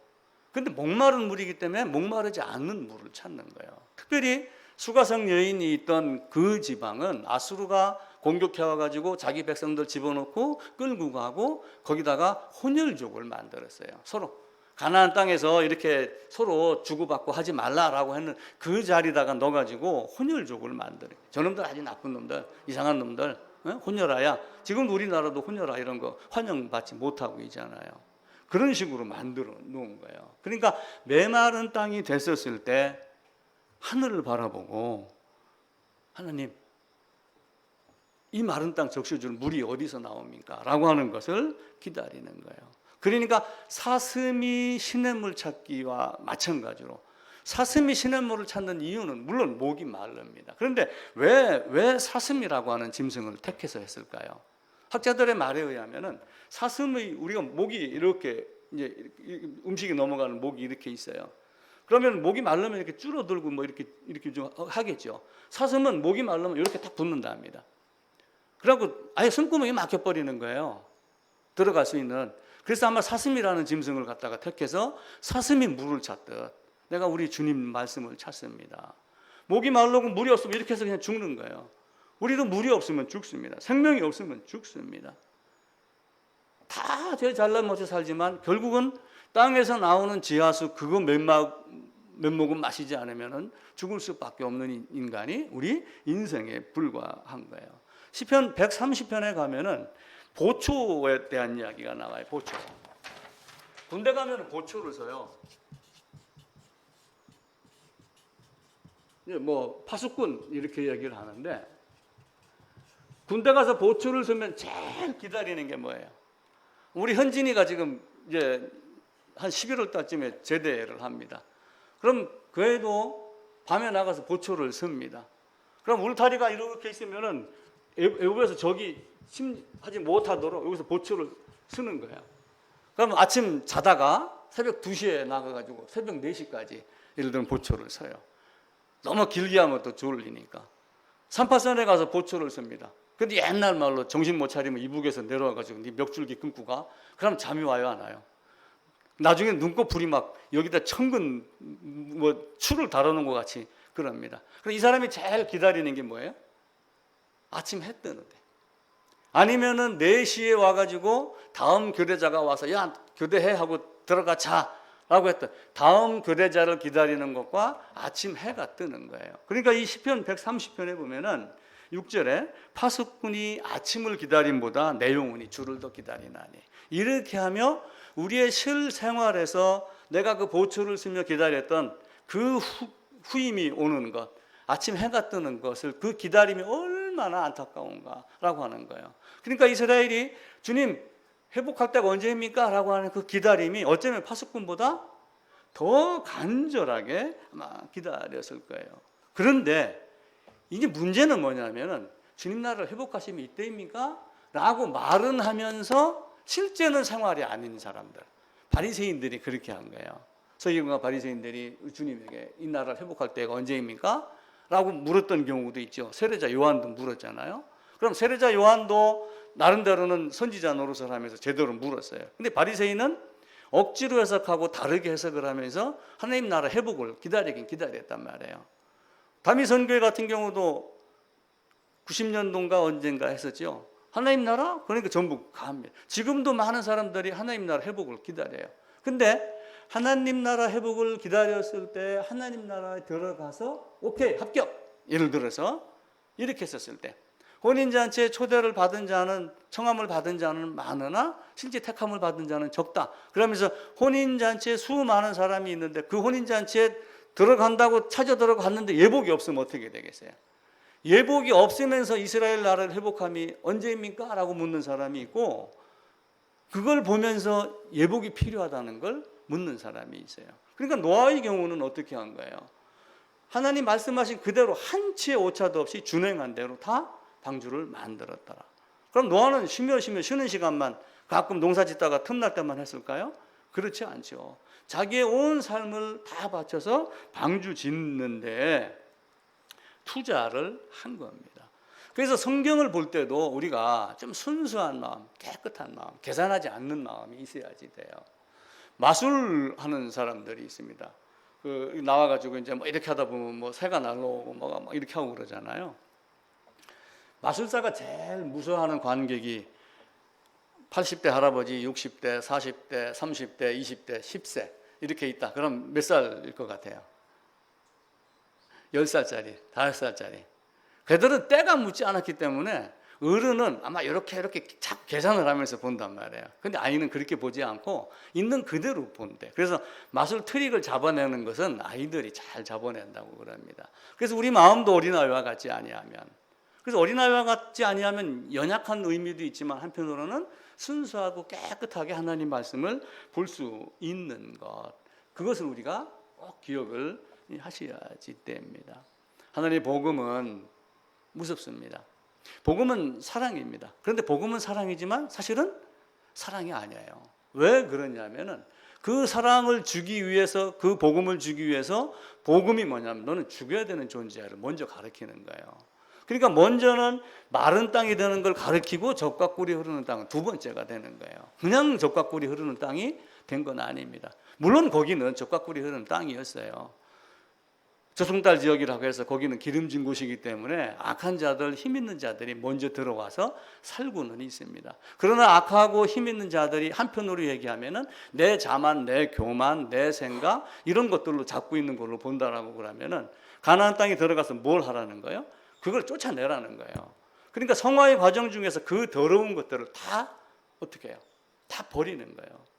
Speaker 1: 근데 목마른 물이기 때문에 목마르지 않는 물을 찾는 거예요. 특별히 수가성 여인이 있던 그 지방은 아수르가 공격해 와가지고 자기 백성들 집어넣고 끌고 가고 거기다가 혼혈족을 만들었어요. 서로 가나안 땅에서 이렇게 서로 주고받고 하지 말라라고 했는 그 자리다가 넣어가지고 혼혈족을 만들어요. 저놈들 아주 나쁜 놈들, 이상한 놈들, 혼혈아야. 지금 우리나라도 혼혈아 이런 거 환영받지 못하고 있잖아요. 그런 식으로 만들어 놓은 거예요. 그러니까 메마른 땅이 됐었을 때 하늘을 바라보고, 하나님, 이 마른 땅 적셔줄 물이 어디서 나옵니까? 라고 하는 것을 기다리는 거예요. 그러니까 사슴이 시냇물 찾기와 마찬가지로 사슴이 시냇물을 찾는 이유는 물론 목이 마릅니다. 그런데 왜 사슴이라고 하는 짐승을 택해서 했을까요? 학자들의 말에 의하면은 사슴의, 우리가 목이 이렇게 이제 음식이 넘어가는 목이 이렇게 있어요. 그러면 목이 마르면 이렇게 줄어들고 뭐 이렇게 좀 하겠죠. 사슴은 목이 마르면 이렇게 딱 붙는답니다. 그래갖고 아예 숨구멍이 막혀버리는 거예요. 들어갈 수 있는. 그래서 아마 사슴이라는 짐승을 갖다가 택해서 사슴이 물을 찾듯 내가 우리 주님 말씀을 찾습니다. 목이 마르고 물이 없으면 이렇게 해서 그냥 죽는 거예요. 우리도 물이 없으면 죽습니다. 생명이 없으면 죽습니다. 다 제일 잘난 못해 살지만 결국은 땅에서 나오는 지하수 그거 몇 모금 마시지 않으면 죽을 수밖에 없는 인간이 우리 인생에 불과한 거예요. 시편 130편에 가면은 보초에 대한 이야기가 나와요. 보초. 군대 가면 보초를 써요. 뭐 파수꾼 이렇게 얘기를 하는데 군대 가서 보초를 쓰면 제일 기다리는 게 뭐예요? 우리 현진이가 지금 이제 한 11월 달쯤에 제대를 합니다. 그럼 그 애도 밤에 나가서 보초를 씁니다. 그럼 울타리가 이렇게 있으면은 애국에서 저기 하지 못하도록 여기서 보초를 쓰는 거예요. 그럼 아침 자다가 새벽 2시에 나가가지고 새벽 4시까지 예를 들면 보초를 서요. 너무 길게 하면 또 졸리니까. 삼파선에 가서 보초를 씁니다. 근데 옛날 말로 정신 못 차리면 이북에서 내려와가지고 네 멱줄기 끊고 가. 그럼 잠이 와요, 안 와요? 나중에 눈꺼풀이 막 여기다 천근 뭐 추를 달아놓은 것 같이 그럽니다. 그럼 이 사람이 제일 기다리는 게 뭐예요? 아침 해 뜨는데. 아니면은 4시에 와가지고 다음 교대자가 와서 야 교대해 하고 들어가 자라고 했던 다음 교대자를 기다리는 것과 아침 해가 뜨는 거예요. 그러니까 이 시편 130편에 보면은 6절에 파수꾼이 아침을 기다림보다 내 영혼이 주를 더 기다리나니 이렇게 하며 우리의 실생활에서 내가 그 보초를 쓰며 기다렸던 그 후임이 오는 것, 아침 해가 뜨는 것을 그 기다림이 얼마나 안타까운가라고 하는 거예요. 그러니까 이스라엘이 주님 회복할 때가 언제입니까? 라고 하는 그 기다림이 어쩌면 파수꾼보다 더 간절하게 아마 기다렸을 거예요. 그런데 이제 문제는 뭐냐면은 주님 나라를 회복하시면 이때입니까? 라고 말은 하면서 실제는 생활이 아닌 사람들, 바리새인들이 그렇게 한 거예요. 서기관과 바리새인들이 주님에게 이 나라를 회복할 때가 언제입니까? 라고 물었던 경우도 있죠. 세례자 요한도 물었잖아요. 그럼 세례자 요한도 나름대로는 선지자 노릇을 하면서 제대로 물었어요. 근데 바리새인은 억지로 해석하고 다르게 해석을 하면서 하나님 나라 회복을 기다리긴 기다렸단 말이에요. 다미선교회 같은 경우도 90년도인가 언젠가 했었죠. 하나님 나라? 그러니까 전부 갑니다. 지금도 많은 사람들이 하나님 나라 회복을 기다려요. 근데 하나님 나라 회복을 기다렸을 때 하나님 나라에 들어가서 오케이 합격! 예를 들어서 이렇게 했었을 때 혼인잔치에 초대를 받은 자는 청함을 받은 자는 많으나 실제 택함을 받은 자는 적다. 그러면서 혼인잔치에 수많은 사람이 있는데 그 혼인잔치에 들어간다고 찾아 들어갔는데 예복이 없으면 어떻게 되겠어요? 예복이 없으면서 이스라엘 나라를 회복함이 언제입니까? 라고 묻는 사람이 있고 그걸 보면서 예복이 필요하다는 걸 묻는 사람이 있어요. 그러니까 노아의 경우는 어떻게 한 거예요? 하나님 말씀하신 그대로 한 치의 오차도 없이 준행한 대로 다 방주를 만들었더라. 그럼 노아는 쉬면 쉬는 시간만 가끔 농사 짓다가 틈날 때만 했을까요? 그렇지 않죠. 자기의 온 삶을 다 바쳐서 방주 짓는데 투자를 한 겁니다. 그래서 성경을 볼 때도 우리가 좀 순수한 마음, 깨끗한 마음, 계산하지 않는 마음이 있어야지 돼요. 마술하는 사람들이 있습니다. 나와가지고 이제 뭐 이렇게 하다 보면 뭐 새가 날라오고 뭐가 막 이렇게 하고 그러잖아요. 마술사가 제일 무서워하는 관객이 80대 할아버지, 60대, 40대, 30대, 20대, 10세 이렇게 있다. 그럼 몇 살일 것 같아요? 10살짜리, 5살짜리. 그들은 때가 묻지 않았기 때문에 어른은 아마 이렇게 자꾸 계산을 하면서 본단 말이에요. 근데 아이는 그렇게 보지 않고 있는 그대로 본대. 그래서 마술 트릭을 잡아내는 것은 아이들이 잘 잡아낸다고 그럽니다. 그래서 우리 마음도 어린아이와 같지 아니하면, 그래서 어린아이와 같지 아니하면 연약한 의미도 있지만 한편으로는 순수하고 깨끗하게 하나님 말씀을 볼 수 있는 것, 그것을 우리가 꼭 기억을 하셔야지 됩니다. 하나님의 복음은 무섭습니다. 복음은 사랑입니다. 그런데 복음은 사랑이지만 사실은 사랑이 아니에요. 왜 그러냐면은 그 사랑을 주기 위해서, 그 복음을 주기 위해서 복음이 뭐냐면 너는 죽여야 되는 존재야를 먼저 가르치는 거예요. 그러니까 먼저는 마른 땅이 되는 걸 가르치고 젖과 꿀이 흐르는 땅은 두 번째가 되는 거예요. 그냥 젖과 꿀이 흐르는 땅이 된 건 아닙니다. 물론 거기는 젖과 꿀이 흐르는 땅이었어요. 저승달 지역이라고 해서 거기는 기름진 곳이기 때문에 악한 자들, 힘 있는 자들이 먼저 들어와서 살고는 있습니다. 그러나 악하고 힘 있는 자들이 한편으로 얘기하면은 내 자만, 내 교만, 내 생각 이런 것들로 잡고 있는 걸로 본다라고 그러면은 가나안 땅에 들어가서 뭘 하라는 거예요? 그걸 쫓아내라는 거예요. 그러니까 성화의 과정 중에서 그 더러운 것들을 다 어떻게 해요? 다 버리는 거예요.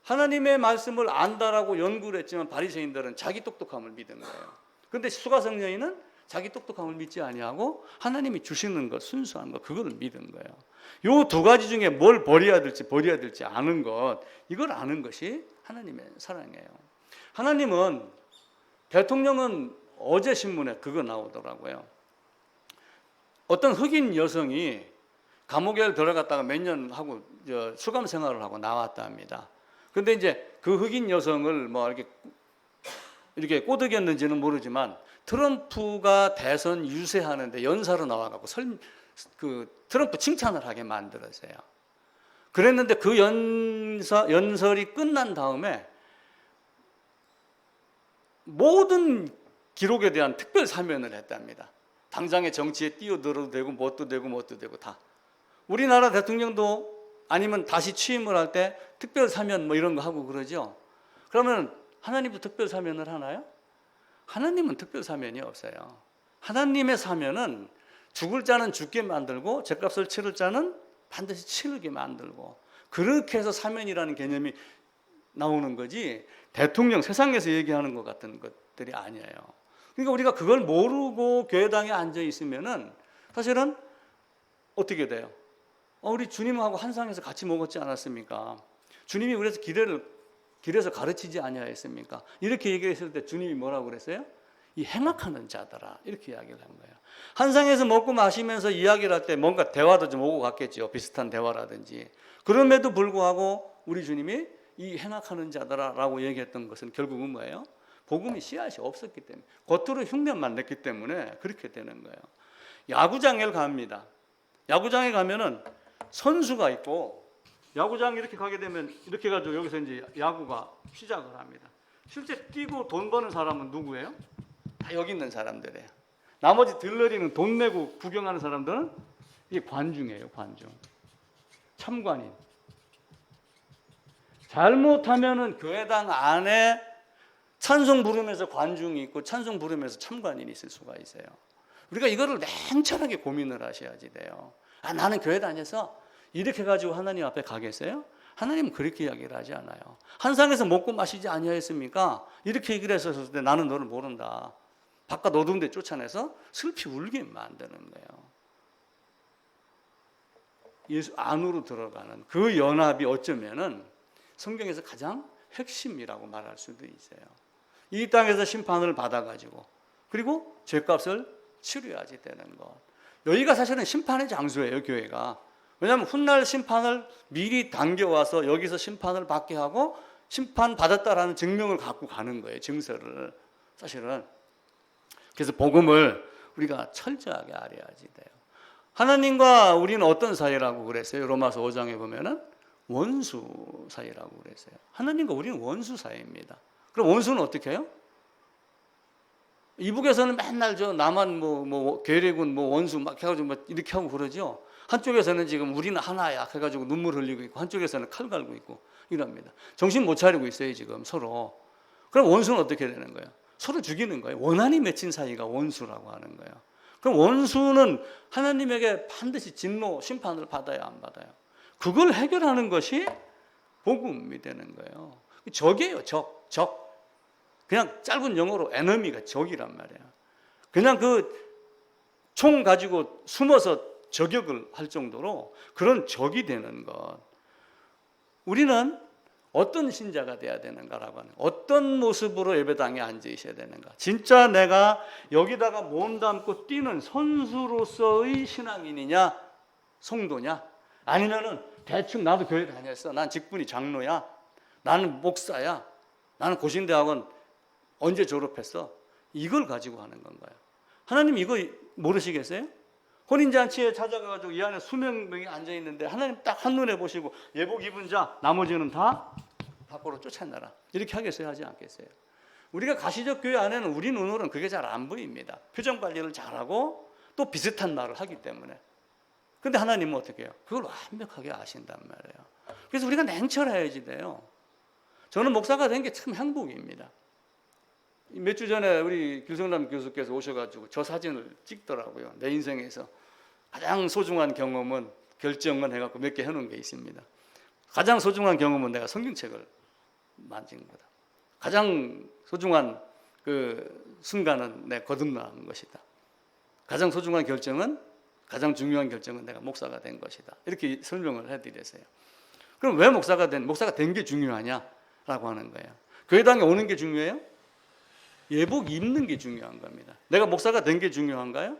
Speaker 1: 하나님의 말씀을 안다라고 연구를 했지만 바리새인들은 자기 똑똑함을 믿은 거예요. 그런데 수가성녀인은 자기 똑똑함을 믿지 아니하고 하나님이 주시는 것, 순수한 것, 그거를 믿은 거예요. 요 두 가지 중에 뭘 버려야 될지 아는 것, 이걸 아는 것이 하나님의 사랑이에요. 하나님은, 대통령은 어제 신문에 그거 나오더라고요. 어떤 흑인 여성이 감옥에 들어갔다가 몇 년 하고 수감 생활을 하고 나왔다 합니다. 근데 이제 그 흑인 여성을 뭐 이렇게 꼬드겼는지는 모르지만 트럼프가 대선 유세하는데 연사로 나와갖고 트럼프 칭찬을 하게 만들었어요. 그랬는데 그 연설이 끝난 다음에 모든 기록에 대한 특별 사면을 했답니다. 당장의 정치에 뛰어들어도 되고 뭣도 되고 다. 우리나라 대통령도 아니면 다시 취임을 할 때 특별 사면 뭐 이런 거 하고 그러죠. 그러면 하나님도 특별 사면을 하나요? 하나님은 특별 사면이 없어요. 하나님의 사면은 죽을 자는 죽게 만들고 죗값을 치를 자는 반드시 치르게 만들고, 그렇게 해서 사면이라는 개념이 나오는 거지 대통령 세상에서 얘기하는 것 같은 것들이 아니에요. 그러니까 우리가 그걸 모르고 교회당에 앉아 있으면은 사실은 어떻게 돼요? 우리 주님하고 한 상에서 같이 먹었지 않았습니까? 주님이 그래서 길에서 가르치지 아니하였습니까? 이렇게 얘기했을 때 주님이 뭐라고 그랬어요? 이 행악하는 자들아, 이렇게 이야기를 한 거예요. 한 상에서 먹고 마시면서 이야기를 할 때 뭔가 대화도 좀 오고 갔겠죠. 비슷한 대화라든지. 그럼에도 불구하고 우리 주님이 이 행악하는 자들아라고 얘기했던 것은 결국은 뭐예요? 복음이 씨앗이 없었기 때문에, 겉으로 흉내만 냈기 때문에 그렇게 되는 거예요. 야구장에 갑니다. 야구장에 가면은 선수가 있고, 야구장 이렇게 가게 되면 이렇게 해가지고 여기서 이제 야구가 시작을 합니다. 실제 뛰고 돈 버는 사람은 누구예요? 다 여기 있는 사람들이에요. 나머지 들러리는 돈 내고 구경하는 사람들은 이게 관중이에요. 관중, 참관인. 잘못하면은 교회당 안에 찬송 부르면서 관중이 있고 찬송 부르면서 참관인이 있을 수가 있어요. 우리가 이거를 냉철하게 고민을 하셔야지 돼요. 나는 교회 다녀서 이렇게 가지고 하나님 앞에 가겠어요? 하나님은 그렇게 이야기를 하지 않아요. 한 상에서 먹고 마시지 아니하였습니까? 이렇게 얘기를 했었을 때 나는 너를 모른다. 바깥 어두운 데 쫓아내서 슬피 울게 만드는 거예요. 예수 안으로 들어가는 그 연합이 어쩌면은 성경에서 가장 핵심이라고 말할 수도 있어요. 이 땅에서 심판을 받아가지고 그리고 죄값을 치료해야지 되는 것. 여기가 사실은 심판의 장소예요, 교회가. 왜냐하면 훗날 심판을 미리 당겨와서 여기서 심판을 받게 하고 심판받았다라는 증명을 갖고 가는 거예요, 증서를. 사실은. 그래서 복음을 우리가 철저하게 알아야지 돼요. 하나님과 우리는 어떤 사이라고 그랬어요? 로마서 5장에 보면은 원수 사이라고 그랬어요. 하나님과 우리는 원수 사이입니다. 그럼 원수는 어떻게 해요? 이북에서는 맨날 남한 괴뢰군 원수 막 해가지고 막 이렇게 하고 그러죠. 한쪽에서는 지금 우리는 하나야 해가지고 눈물 흘리고 있고, 한쪽에서는 칼 갈고 있고 이럽니다. 정신 못 차리고 있어요, 지금 서로. 그럼 원수는 어떻게 되는 거예요? 서로 죽이는 거예요. 원한이 맺힌 사이가 원수라고 하는 거예요. 그럼 원수는 하나님에게 반드시 진노, 심판을 받아야 안 받아요? 그걸 해결하는 것이 복음이 되는 거예요. 적이에요, 적. 그냥 짧은 영어로 에너미가 적이란 말이에요. 그냥 그 총 가지고 숨어서 저격을 할 정도로 그런 적이 되는 것. 우리는 어떤 신자가 돼야 되는가라고 하는, 어떤 모습으로 예배당에 앉아 있어야 되는가. 진짜 내가 여기다가 몸담고 뛰는 선수로서의 신앙인이냐, 성도냐, 아니면은 대충 나도 교회 다녔어, 난 직분이 장로야, 나는 목사야. 나는 고신대학원 언제 졸업했어? 이걸 가지고 하는 건가요? 하나님 이거 모르시겠어요? 혼인잔치에 찾아가가지고 이 안에 수백 명이 앉아있는데 하나님 딱 한눈에 보시고 예복 입은 자 나머지는 다 밖으로 쫓아내라. 이렇게 하겠어요? 하지 않겠어요? 우리가 가시적 교회 안에는 우리 눈으로는 그게 잘 안 보입니다. 표정 관리를 잘하고 또 비슷한 말을 하기 때문에. 근데 하나님은 어떻게 해요? 그걸 완벽하게 아신단 말이에요. 그래서 우리가 냉철해야지 돼요. 저는 목사가 된 게 참 행복입니다. 몇 주 전에 우리 길성남 교수께서 오셔가지고 저 사진을 찍더라고요. 내 인생에서 가장 소중한 경험은 결정은 해갖고 몇 개 해놓은 게 있습니다. 가장 소중한 경험은 내가 성경책을 만진 거다. 가장 소중한 그 순간은 내가 거듭난 것이다. 가장 소중한 결정은, 가장 중요한 결정은 내가 목사가 된 것이다. 이렇게 설명을 해드렸어요. 그럼 왜 목사가 된 게 중요하냐라고 하는 거예요. 교회당에 오는 게 중요해요? 예복 입는 게 중요한 겁니다. 내가 목사가 된 게 중요한가요?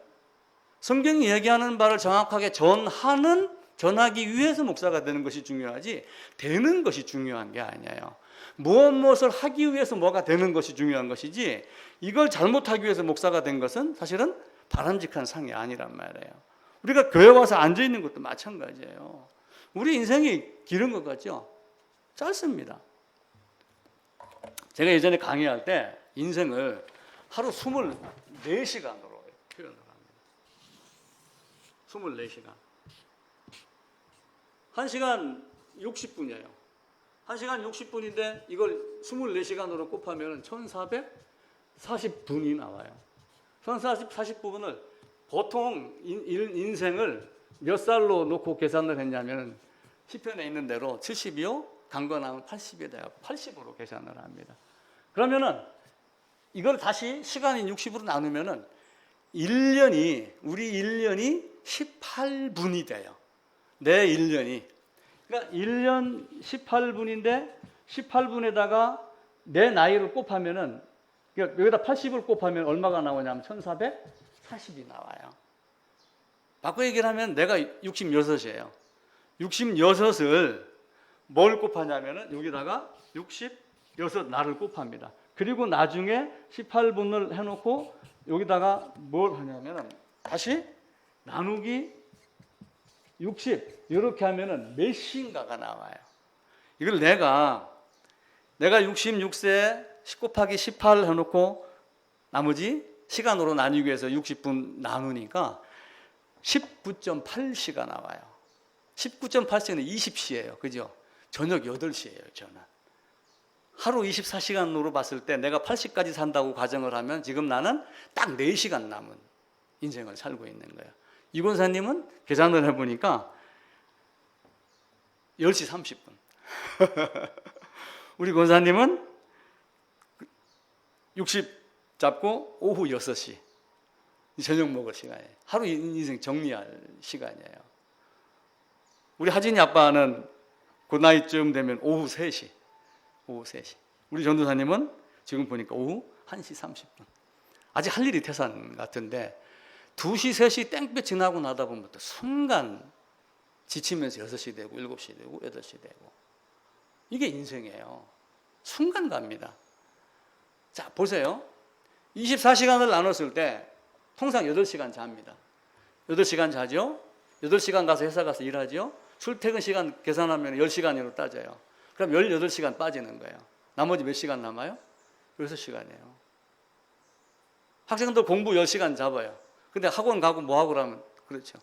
Speaker 1: 성경이 얘기하는 바를 정확하게 전하기 위해서 목사가 되는 것이 중요하지 되는 것이 중요한 게 아니에요. 무엇을 하기 위해서 뭐가 되는 것이 중요한 것이지 이걸 잘못하기 위해서 목사가 된 것은 사실은 바람직한 상이 아니란 말이에요. 우리가 교회 와서 앉아있는 것도 마찬가지예요. 우리 인생이 길은 것 같죠? 짧습니다. 제가 예전에 강의할 때 인생을 하루 24시간으로 표현을 합니다. 24시간. 1시간 60분이에요. 1시간 60분인데 이걸 24시간으로 곱하면 1440분이 나와요. 1440분을 보통 인생을 몇 살로 놓고 계산을 했냐면 시편에 있는 대로 70이요, 강건하면 80에 대하여 80으로 계산을 합니다. 그러면은 이걸 다시 시간이 60으로 나누면은 우리 1년이 18분이 돼요. 내 1년이. 그러니까 1년 18분인데 18분에다가 내 나이를 곱하면은 그러니까 여기다 80을 곱하면 얼마가 나오냐면 1440이 나와요. 바꿔 얘기를 하면 내가 66이에요. 66을 뭘 곱하냐면은 여기다가 66 나를 곱합니다. 그리고 나중에 18분을 해놓고 여기다가 뭘 하냐면은 다시 나누기 60 이렇게 하면은 몇 시인가가 나와요. 이걸 내가 66세에 10 곱하기 18 해놓고 나머지 시간으로 나누기 위해서 60분 나누니까 19.8시가 나와요. 19.8시는 20시예요. 그죠? 저녁 8시예요. 저는. 하루 24시간으로 봤을 때 내가 80까지 산다고 가정을 하면 지금 나는 딱 4시간 남은 인생을 살고 있는 거예요. 이 권사님은 계산을 해보니까 10시 30분. 우리 권사님은 60 잡고 오후 6시. 저녁 먹을 시간이에요. 하루 인생 정리할 시간이에요. 우리 하진이 아빠는 그 나이쯤 되면 오후 3시. 우리 전도사님은 지금 보니까 오후 1시 30분. 아직 할 일이 태산 같은데 2시, 3시 땡볕 지나고 나다 보면 또 순간 지치면서 6시 되고 7시 되고 8시 되고 이게 인생이에요. 순간 갑니다. 자, 보세요. 24시간을 나눴을 때 통상 8시간 잡니다. 8시간 자죠? 8시간 가서 회사 가서 일하죠? 출퇴근 시간 계산하면 10시간으로 따져요. 그럼 18시간 빠지는 거예요. 나머지 몇 시간 남아요? 6시간이에요. 학생들 공부 10시간 잡아요. 근데 학원 가고 뭐 하고 그러면 그렇죠.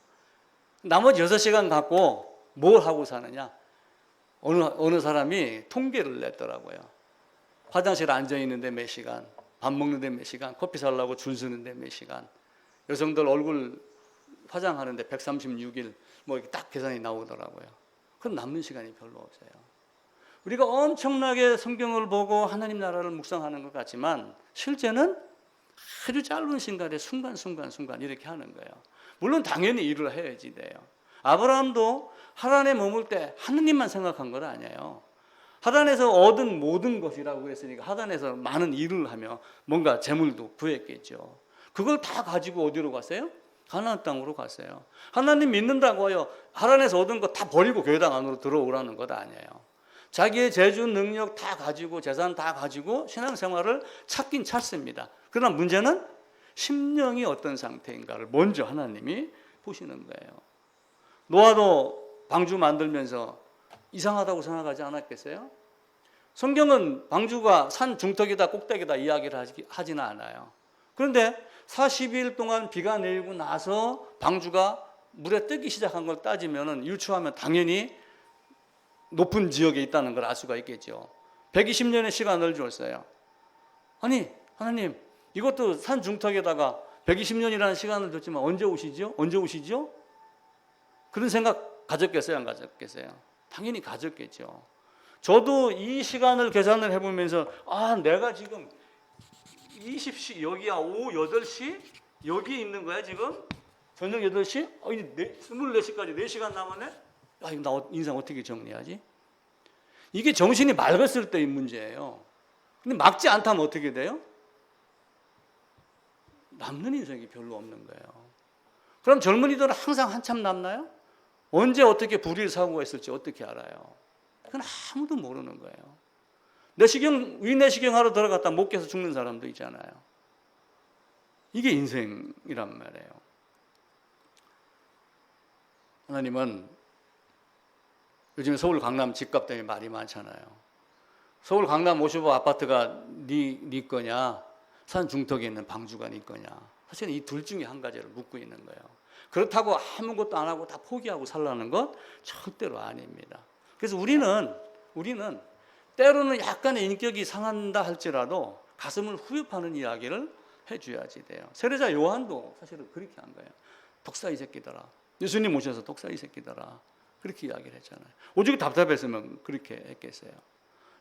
Speaker 1: 나머지 6시간 갖고 뭘 하고 사느냐? 어느 사람이 통계를 냈더라고요. 화장실에 앉아 있는데 몇 시간, 밥 먹는데 몇 시간, 커피 사려고 줄 서는데 몇 시간, 여성들 얼굴 화장하는데 136일 뭐 이렇게 딱 계산이 나오더라고요. 그럼 남는 시간이 별로 없어요. 우리가 엄청나게 성경을 보고 하나님 나라를 묵상하는 것 같지만 실제는 아주 짧은 시간에 순간 이렇게 하는 거예요. 물론 당연히 일을 해야지 돼요. 아브라함도 하란에 머물 때 하느님만 생각한 건 아니에요. 하란에서 얻은 모든 것이라고 했으니까 하란에서 많은 일을 하며 뭔가 재물도 구했겠죠. 그걸 다 가지고 어디로 갔어요? 가나안 땅으로 갔어요. 하나님 믿는다고 해요. 하란에서 얻은 거 다 버리고 교회당 안으로 들어오라는 것 아니에요. 자기의 재주 능력 다 가지고 재산 다 가지고 신앙생활을 찾긴 찾습니다. 그러나 문제는 심령이 어떤 상태인가를 먼저 하나님이 보시는 거예요. 노아도 방주 만들면서 이상하다고 생각하지 않았겠어요? 성경은 방주가 산 중턱이다 꼭대기다 이야기를 하지는 않아요. 그런데 40일 동안 비가 내리고 나서 방주가 물에 뜨기 시작한 걸 따지면 유추하면 당연히 높은 지역에 있다는 걸 알 수가 있겠죠. 120년의 시간을 줬어요. 아니 하나님 이것도 산 중턱에다가 120년이라는 시간을 줬지만 언제 오시죠? 언제 오시죠? 그런 생각 가졌겠어요? 안 가졌겠어요? 당연히 가졌겠죠. 저도 이 시간을 계산을 해보면서 내가 지금 20시 여기야 오후 8시 여기 있는 거야 지금? 저녁 8시? 이제 24시까지 4시간 남았네? 이거 나 인생 어떻게 정리하지? 이게 정신이 맑았을 때의 문제예요. 근데 맑지 않다면 어떻게 돼요? 남는 인생이 별로 없는 거예요. 그럼 젊은이들은 항상 한참 남나요? 언제 어떻게 불의의 사고가 있을지 어떻게 알아요? 그건 아무도 모르는 거예요. 위내시경 하러 들어갔다 못 깨서 죽는 사람도 있잖아요. 이게 인생이란 말이에요. 하나님은 요즘에 서울 강남 집값 때문에 말이 많잖아요. 서울 강남 55 아파트가 네 거냐, 산 중턱에 있는 방주가 네 거냐. 사실은 이 둘 중에 한 가지를 묻고 있는 거예요. 그렇다고 아무것도 안 하고 다 포기하고 살라는 것 절대로 아닙니다. 그래서 우리는 때로는 약간의 인격이 상한다 할지라도 가슴을 후벼파는 이야기를 해줘야지 돼요. 세례자 요한도 사실은 그렇게 한 거예요. 독사 이 새끼들아. 예수님 오셔서 독사 이 새끼들아. 그렇게 이야기를 했잖아요. 오죽 답답했으면 그렇게 했겠어요.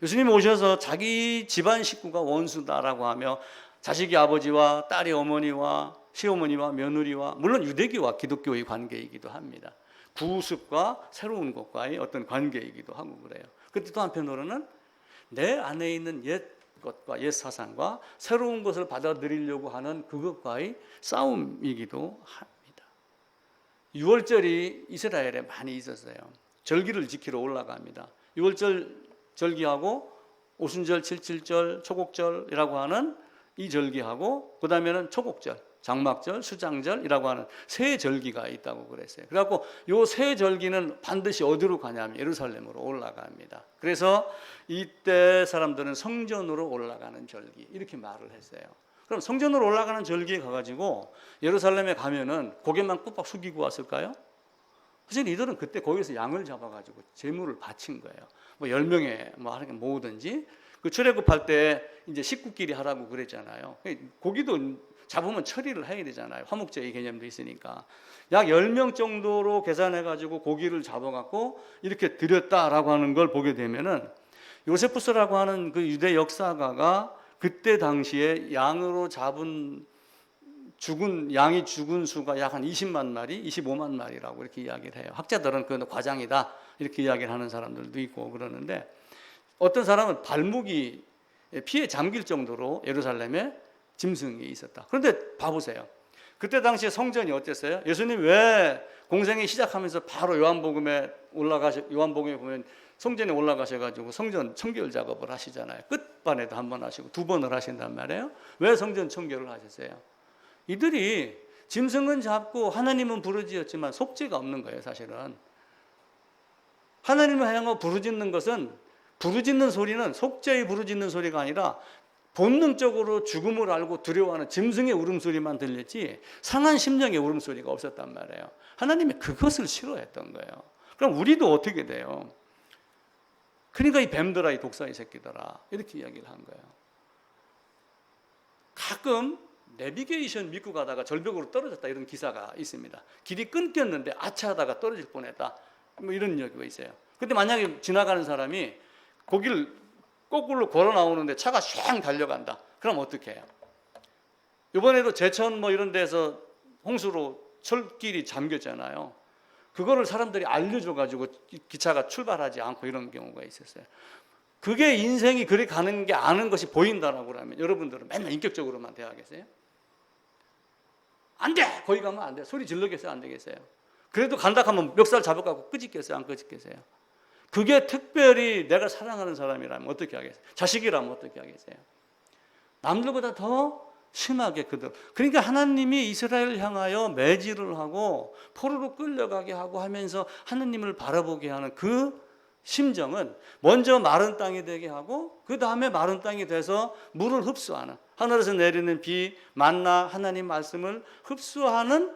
Speaker 1: 예수님 오셔서 자기 집안 식구가 원수다라고 하며 자식이 아버지와 딸이 어머니와 시어머니와 며느리와 물론 유대교와 기독교의 관계이기도 합니다. 구습과 새로운 것과의 어떤 관계이기도 하고 그래요. 그런데 또 한편으로는 내 안에 있는 옛 것과 옛 사상과 새로운 것을 받아들이려고 하는 그것과의 싸움이기도 합니다. 6월절이 이스라엘에 많이 있었어요. 절기를 지키러 올라갑니다. 6월절 절기하고 오순절, 칠칠절, 초곡절이라고 하는 이 절기하고 그 다음에는 초곡절, 장막절, 수장절이라고 하는 세 절기가 있다고 그랬어요. 그래갖고 이 세 절기는 반드시 어디로 가냐면 예루살렘으로 올라갑니다. 그래서 이때 사람들은 성전으로 올라가는 절기 이렇게 말을 했어요. 그럼 성전으로 올라가는 절기에 가가지고 예루살렘에 가면은 고개만 꾹꾹 숙이고 왔을까요? 사실 이들은 그때 거기서 양을 잡아가지고 제물을 바친 거예요. 뭐 10명에 뭐 하는 게 뭐든지 그 출애굽할 때 이제 식구끼리 하라고 그랬잖아요. 고기도 잡으면 처리를 해야 되잖아요. 화목제의 개념도 있으니까. 약 10명 정도로 계산해가지고 고기를 잡아갖고 이렇게 드렸다라고 하는 걸 보게 되면은 요세푸스라고 하는 그 유대 역사가가 그때 당시에 양으로 잡은 양이 죽은 수가 약 한 20만 마리, 25만 마리라고 이렇게 이야기를 해요. 학자들은 그건 과장이다 이렇게 이야기를 하는 사람들도 있고 그러는데 어떤 사람은 발목이 피에 잠길 정도로 예루살렘에 짐승이 있었다. 그런데 봐보세요. 그때 당시에 성전이 어땠어요? 예수님 왜 공생이 시작하면서 바로 요한복음에 보면 성전에 올라가셔가지고 성전 청결 작업을 하시잖아요. 끝반에도 한 번 하시고 두 번을 하신단 말이에요. 왜 성전 청결을 하셨어요? 이들이 짐승은 잡고 하나님은 부르짖었지만 속죄가 없는 거예요. 사실은 하나님을 향하여 부르짖는 것은 부르짖는 소리는 속죄의 부르짖는 소리가 아니라 본능적으로 죽음을 알고 두려워하는 짐승의 울음소리만 들렸지 상한 심령의 울음소리가 없었단 말이에요. 하나님이 그것을 싫어했던 거예요. 그럼 우리도 어떻게 돼요? 그러니까 이 뱀들아 이 독사 이 새끼들아 이렇게 이야기를 한 거예요. 가끔 내비게이션 믿고 가다가 절벽으로 떨어졌다 이런 기사가 있습니다. 길이 끊겼는데 아차하다가 떨어질 뻔했다 뭐 이런 이야기가 있어요. 근데 만약에 지나가는 사람이 거기를 거꾸로 걸어 나오는데 차가 쉥 달려간다. 그럼 어떻게 해요? 이번에도 제천 뭐 이런 데서 홍수로 철길이 잠겼잖아요. 그거를 사람들이 알려줘가지고 기차가 출발하지 않고 이런 경우가 있었어요. 그게 인생이 그리 가는 게 아는 것이 보인다라고 하면 여러분들은 맨날 인격적으로만 대하겠어요? 안 돼! 거기 가면 안 돼. 소리 질러겠어요? 안 되겠어요? 그래도 간다 하면 멱살 잡아가고 끄집겠어요? 안 끄집겠어요? 그게 특별히 내가 사랑하는 사람이라면 어떻게 하겠어요? 자식이라면 어떻게 하겠어요? 남들보다 더 심하게 그들. 그러니까 하나님이 이스라엘을 향하여 매질을 하고 포로로 끌려가게 하고 하면서 하나님을 바라보게 하는 그 심정은 먼저 마른 땅이 되게 하고 그 다음에 마른 땅이 돼서 물을 흡수하는, 하늘에서 내리는 비, 만나, 하나님 말씀을 흡수하는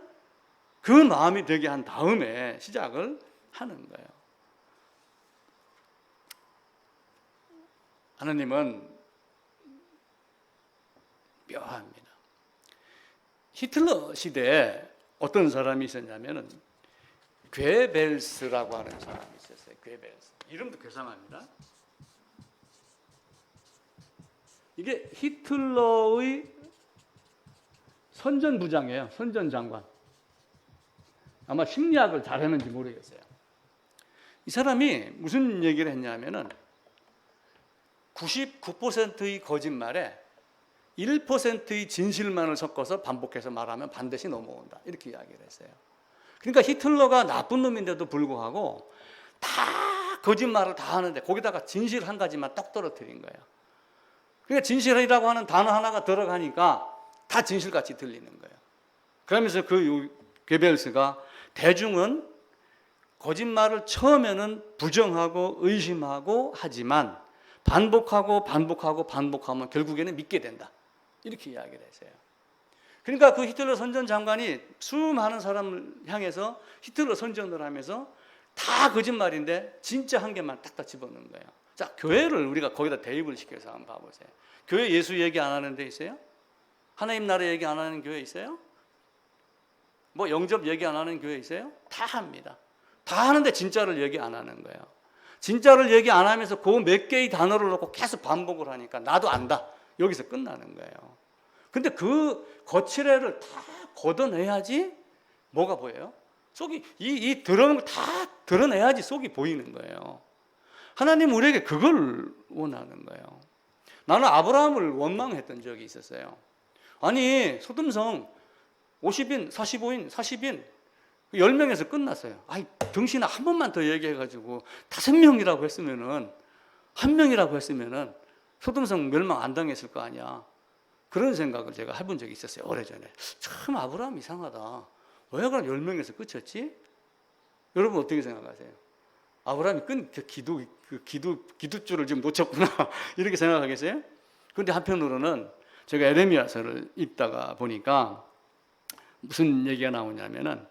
Speaker 1: 그 마음이 되게 한 다음에 시작을 하는 거예요. 하나님은 묘합니다. 히틀러 시대에 어떤 사람이 있었냐면은 괴벨스라고 하는 사람이 있었어요. 괴벨스. 이름도 괴상합니다. 이게 히틀러의 선전부장이에요. 선전장관. 아마 심리학을 잘했는지 모르겠어요. 이 사람이 무슨 얘기를 했냐면은 99%의 거짓말에 1%의 진실만을 섞어서 반복해서 말하면 반드시 넘어온다. 이렇게 이야기를 했어요. 그러니까 히틀러가 나쁜 놈인데도 불구하고 다 거짓말을 다 하는데 거기다가 진실 한 가지만 떡 떨어뜨린 거예요. 그러니까 진실이라고 하는 단어 하나가 들어가니까 다 진실같이 들리는 거예요. 그러면서 그 괴벨스가 대중은 거짓말을 처음에는 부정하고 의심하고 하지만 반복하면 결국에는 믿게 된다. 이렇게 이야기를 했어요. 그러니까 그 히틀러 선전 장관이 수많은 사람을 향해서 히틀러 선전을 하면서 다 거짓말인데 진짜 한 개만 딱딱 집어넣는 거예요. 자, 교회를 우리가 거기다 대입을 시켜서 한번 봐보세요. 교회 예수 얘기 안 하는 데 있어요? 하나님 나라 얘기 안 하는 교회 있어요? 뭐 영접 얘기 안 하는 교회 있어요? 다 합니다. 다 하는데 진짜를 얘기 안 하는 거예요. 진짜를 얘기 안 하면서 그 몇 개의 단어를 놓고 계속 반복을 하니까 나도 안다. 여기서 끝나는 거예요. 근데 그 거칠애를 다 걷어내야지 뭐가 보여요? 속이 이 드러는 걸 다 드러내야지 속이 보이는 거예요. 하나님 우리에게 그걸 원하는 거예요. 나는 아브라함을 원망했던 적이 있었어요. 아니 소돔성 50인, 45인, 40인 10명에서 끝났어요. 아니 등신아 한 번만 더 얘기해가지고 5명이라고 했으면은 1명이라고 했으면은 소돔성 멸망 안 당했을 거 아니야. 그런 생각을 제가 해본 적이 있었어요. 오래전에. 참 아브라함 이상하다. 왜 그럼 10명에서 끝이었지? 여러분 어떻게 생각하세요? 아브라함이 기도줄을 지금 놓쳤구나 이렇게 생각하겠어요? 그런데 한편으로는 제가 에레미야서를 읽다가 보니까 무슨 얘기가 나오냐면은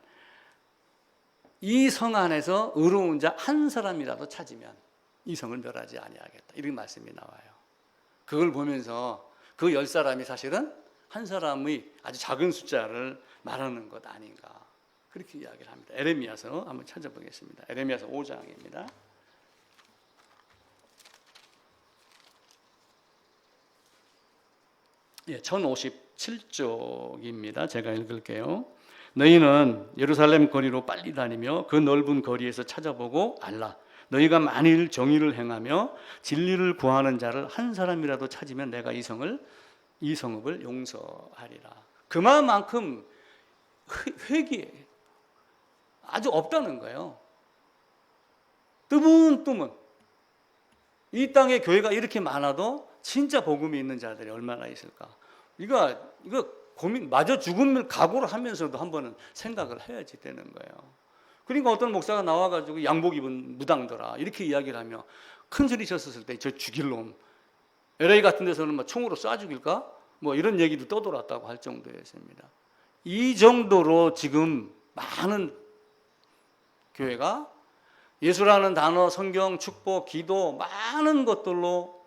Speaker 1: 이 성 안에서 의로운 자 한 사람이라도 찾으면 이 성을 멸하지 아니하겠다. 이런 말씀이 나와요. 그걸 보면서 그 10사람이 사실은 한 사람의 아주 작은 숫자를 말하는 것 아닌가. 그렇게 이야기를 합니다. 에레미야서 한번 찾아보겠습니다. 에레미야서 5장입니다. 예, 1057쪽입니다. 제가 읽을게요. 너희는 예루살렘 거리로 빨리 다니며 그 넓은 거리에서 찾아보고 알라. 너희가 만일 정의를 행하며 진리를 구하는 자를 한 사람이라도 찾으면 내가 이 성읍을 용서하리라. 그만큼 회개에 아주 없다는 거예요. 뜨문뜨문 이 땅에 교회가 이렇게 많아도 진짜 복음이 있는 자들이 얼마나 있을까? 이거 고민, 마저 죽음을 각오를 하면서도 한번은 생각을 해야지 되는 거예요. 그러니까 어떤 목사가 나와가지고 양복 입은 무당들아 이렇게 이야기를 하며 큰 소리 쳤었을 때 저 죽일 놈, LA 같은 데서는 뭐 총으로 쏴 죽일까? 뭐 이런 얘기도 떠돌았다고 할 정도였습니다. 이 정도로 지금 많은 교회가 예수라는 단어, 성경, 축복, 기도 많은 것들로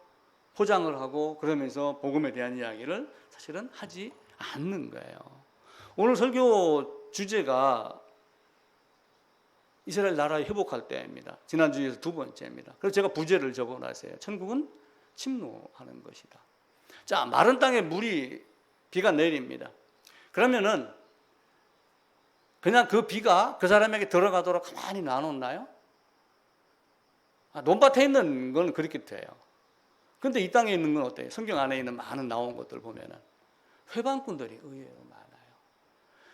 Speaker 1: 포장을 하고 그러면서 복음에 대한 이야기를 사실은 하지 않는 거예요. 오늘 설교 주제가 이스라엘 나라의 회복할 때입니다. 지난주에서 두 번째입니다. 그래서 제가 부제를 적어놨어요. 천국은 침노하는 것이다. 자, 마른 땅에 비가 내립니다. 그러면은 그냥 그 비가 그 사람에게 들어가도록 가만히 놔놓나요? 논밭에 있는 건 그렇게 돼요. 근데 이 땅에 있는 건 어때요? 성경 안에 있는 많은 나온 것들 보면은 회방꾼들이 의외로 많아요.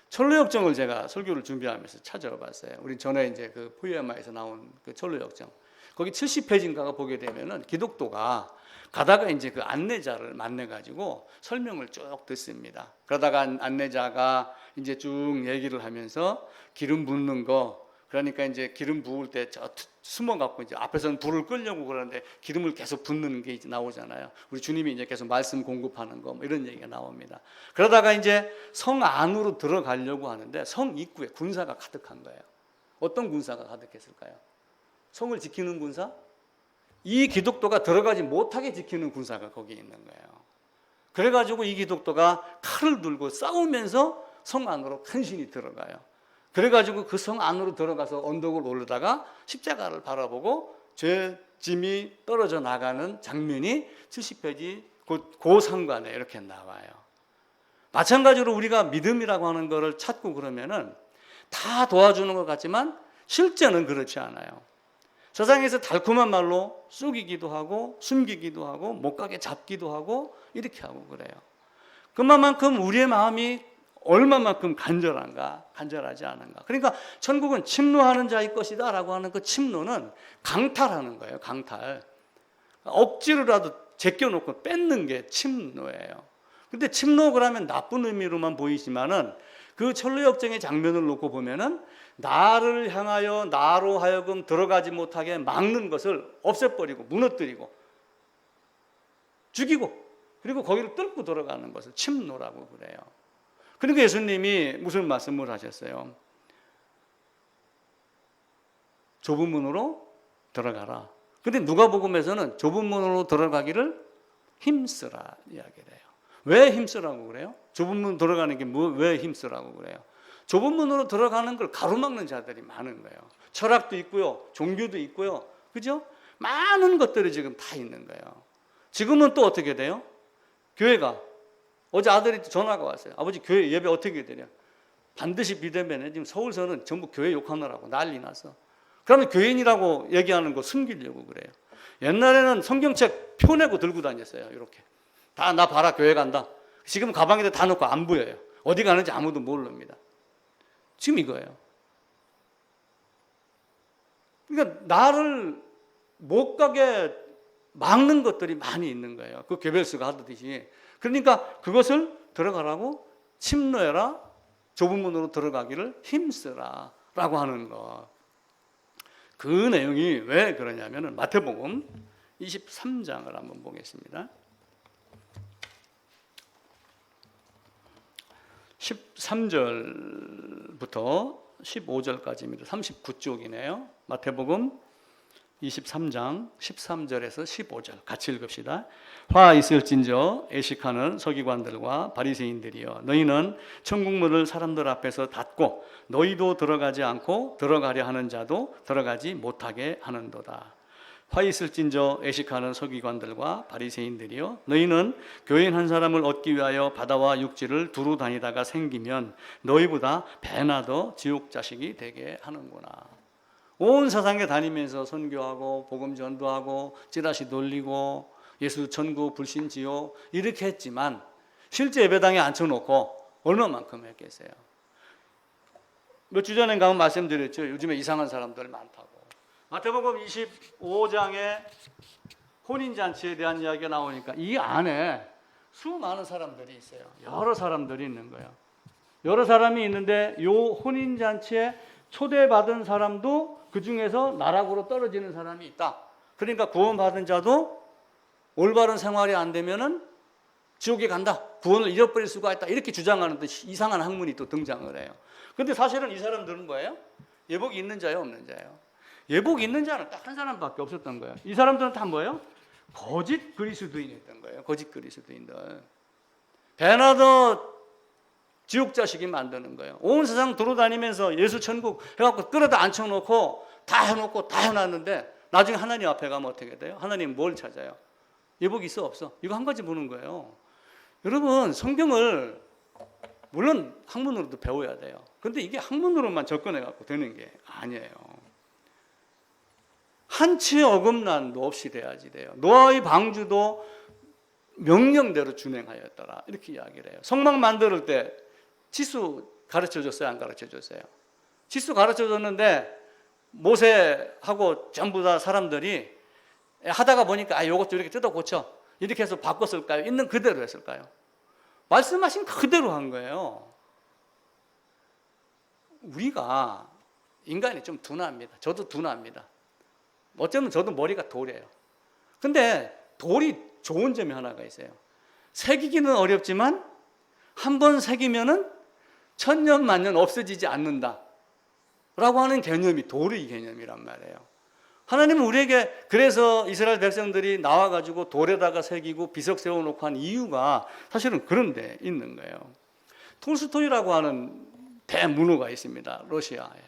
Speaker 1: 철로역정을 제가 설교를 준비하면서 찾아봤어요. 우리 전에 이제 그 포에마에서 나온 그 철로역정. 거기 70페이지인가가 보게 되면은 기독도가 가다가 이제 그 안내자를 만나 가지고 설명을 쭉 듣습니다. 그러다가 안내자가 이제 쭉 얘기를 하면서 기름 붓는 거, 그러니까 이제 기름 부을 때 저 숨어 갖고 이제 앞에서는 불을 끄려고 그러는데 기름을 계속 붓는 게 이제 나오잖아요. 우리 주님이 이제 계속 말씀 공급하는 거 뭐 이런 얘기가 나옵니다. 그러다가 이제 성 안으로 들어가려고 하는데 성 입구에 군사가 가득한 거예요. 어떤 군사가 가득했을까요? 성을 지키는 군사? 이 기독도가 들어가지 못하게 지키는 군사가 거기 있는 거예요. 그래가지고 이 기독도가 칼을 들고 싸우면서 성 안으로 간신히 들어가요. 그래가지고 그 성 안으로 들어가서 언덕을 오르다가 십자가를 바라보고 죄짐이 떨어져 나가는 장면이 70페이지 그 상관에 이렇게 나와요. 마찬가지로 우리가 믿음이라고 하는 것을 찾고 그러면은 다 도와주는 것 같지만 실제는 그렇지 않아요. 세상에서 달콤한 말로 쏘기기도 하고 숨기기도 하고 못 가게 잡기도 하고 이렇게 하고 그래요. 그만큼 우리의 마음이 얼마만큼 간절한가, 간절하지 않은가. 그러니까 천국은 침노하는 자의 것이다 라고 하는 그 침노는 강탈하는 거예요. 강탈. 억지로라도 제껴놓고 뺏는 게 침노예요. 근데 침노를 하면 나쁜 의미로만 보이지만은 그 천루역정의 장면을 놓고 보면은 나를 향하여 나로 하여금 들어가지 못하게 막는 것을 없애버리고 무너뜨리고 죽이고 그리고 거기를 뚫고 들어가는 것을 침노라고 그래요. 그러니까 예수님이 무슨 말씀을 하셨어요? 좁은 문으로 들어가라. 근데 누가복음에서는 좁은 문으로 들어가기를 힘쓰라 이야기를 해요. 왜 힘쓰라고 그래요? 좁은 문 들어가는 게 왜 힘쓰라고 그래요? 좁은 문으로 들어가는 걸 가로막는 자들이 많은 거예요. 철학도 있고요, 종교도 있고요, 그죠? 많은 것들이 지금 다 있는 거예요. 지금은 또 어떻게 돼요? 교회가 어제 아들이 전화가 왔어요. 아버지 교회 예배 어떻게 되냐? 반드시 비대면에 지금 서울서는 전부 교회 욕하느라고 난리 났어. 그러면 교인이라고 얘기하는 거 숨기려고 그래요. 옛날에는 성경책 표 내고 들고 다녔어요. 이렇게 다 나 봐라 교회 간다. 지금 가방에다 다 넣고 안 보여요. 어디 가는지 아무도 모릅니다. 지금 이거예요. 그러니까 나를 못 가게 막는 것들이 많이 있는 거예요. 그 괴벨스가 하듯이. 그러니까 그것을 들어가라고 침노해라, 좁은 문으로 들어가기를 힘쓰라 라고 하는 것. 그 내용이 왜 그러냐면 마태복음 23장을 한번 보겠습니다. 13절부터 15절까지입니다. 39쪽이네요. 마태복음 23장 13절에서 15절 같이 읽읍시다. 화 있을진저 애식하는 서기관들과 바리새인들이여, 너희는 천국문을 사람들 앞에서 닫고 너희도 들어가지 않고 들어가려 하는 자도 들어가지 못하게 하는도다. 화 있을진저 애식하는 서기관들과 바리새인들이여, 너희는 교인 한 사람을 얻기 위하여 바다와 육지를 두루 다니다가 생기면 너희보다 배나 더 지옥 자식이 되게 하는구나. 온 세상에 다니면서 선교하고 복음 전도하고 찌라시 돌리고 예수 천국 불신 지옥 이렇게 했지만 실제 예배당에 앉혀놓고 얼마만큼 했겠어요? 몇 주 전에 가면 말씀드렸죠. 요즘에 이상한 사람들 많다고. 마태복음 25장에 혼인잔치에 대한 이야기가 나오니까 이 안에 수많은 사람들이 있어요. 여러 사람들이 있는 거예요. 여러 사람이 있는데 이 혼인잔치에 초대받은 사람도 그 중에서 나락으로 떨어지는 사람이 있다. 그러니까 구원받은 자도 올바른 생활이 안 되면은 지옥에 간다. 구원을 잃어버릴 수가 있다. 이렇게 주장하는 듯 이상한 학문이 또 등장을 해요. 그런데 사실은 이 사람들은 뭐예요? 예복이 있는 자예요, 없는 자예요? 예복이 있는 자는 딱 한 사람밖에 없었던 거예요. 이 사람들은 다 뭐예요? 거짓 그리스도인이었던 거예요. 거짓 그리스도인들. 배나 더 지옥 자식이 만드는 거예요. 온 세상 돌아다니면서 예수 천국 해갖고 끌어다 앉혀놓고 다 해놓고 다 해놨는데 나중에 하나님 앞에 가면 어떻게 돼요? 하나님 뭘 찾아요? 예복 있어 없어? 이거 한 가지 보는 거예요. 여러분 성경을 물론 학문으로도 배워야 돼요. 그런데 이게 학문으로만 접근해갖고 되는 게 아니에요. 한치의 어긋난도 없이 돼야지 돼요. 노아의 방주도 명령대로 준행하였더라 이렇게 이야기를 해요. 성막 만들 때 치수 가르쳐줬어요? 안 가르쳐줬어요? 치수 가르쳐줬는데 모세하고 전부 다 사람들이 하다가 보니까 요것도 이렇게 뜯어 고쳐 이렇게 해서 바꿨을까요? 있는 그대로 했을까요? 말씀하신 그대로 한 거예요. 우리가 인간이 좀 둔합니다. 저도 둔합니다. 어쩌면 저도 머리가 돌이에요. 근데 돌이 좋은 점이 하나가 있어요. 새기기는 어렵지만 한 번 새기면은 천년 만년 없어지지 않는다 라고 하는 개념이 돌의 개념이란 말이에요. 하나님은 우리에게 그래서 이스라엘 백성들이 나와가지고 돌에다가 새기고 비석 세워놓고 한 이유가 사실은 그런 데 있는 거예요. 톨스토이라고 하는 대문호가 있습니다. 러시아에.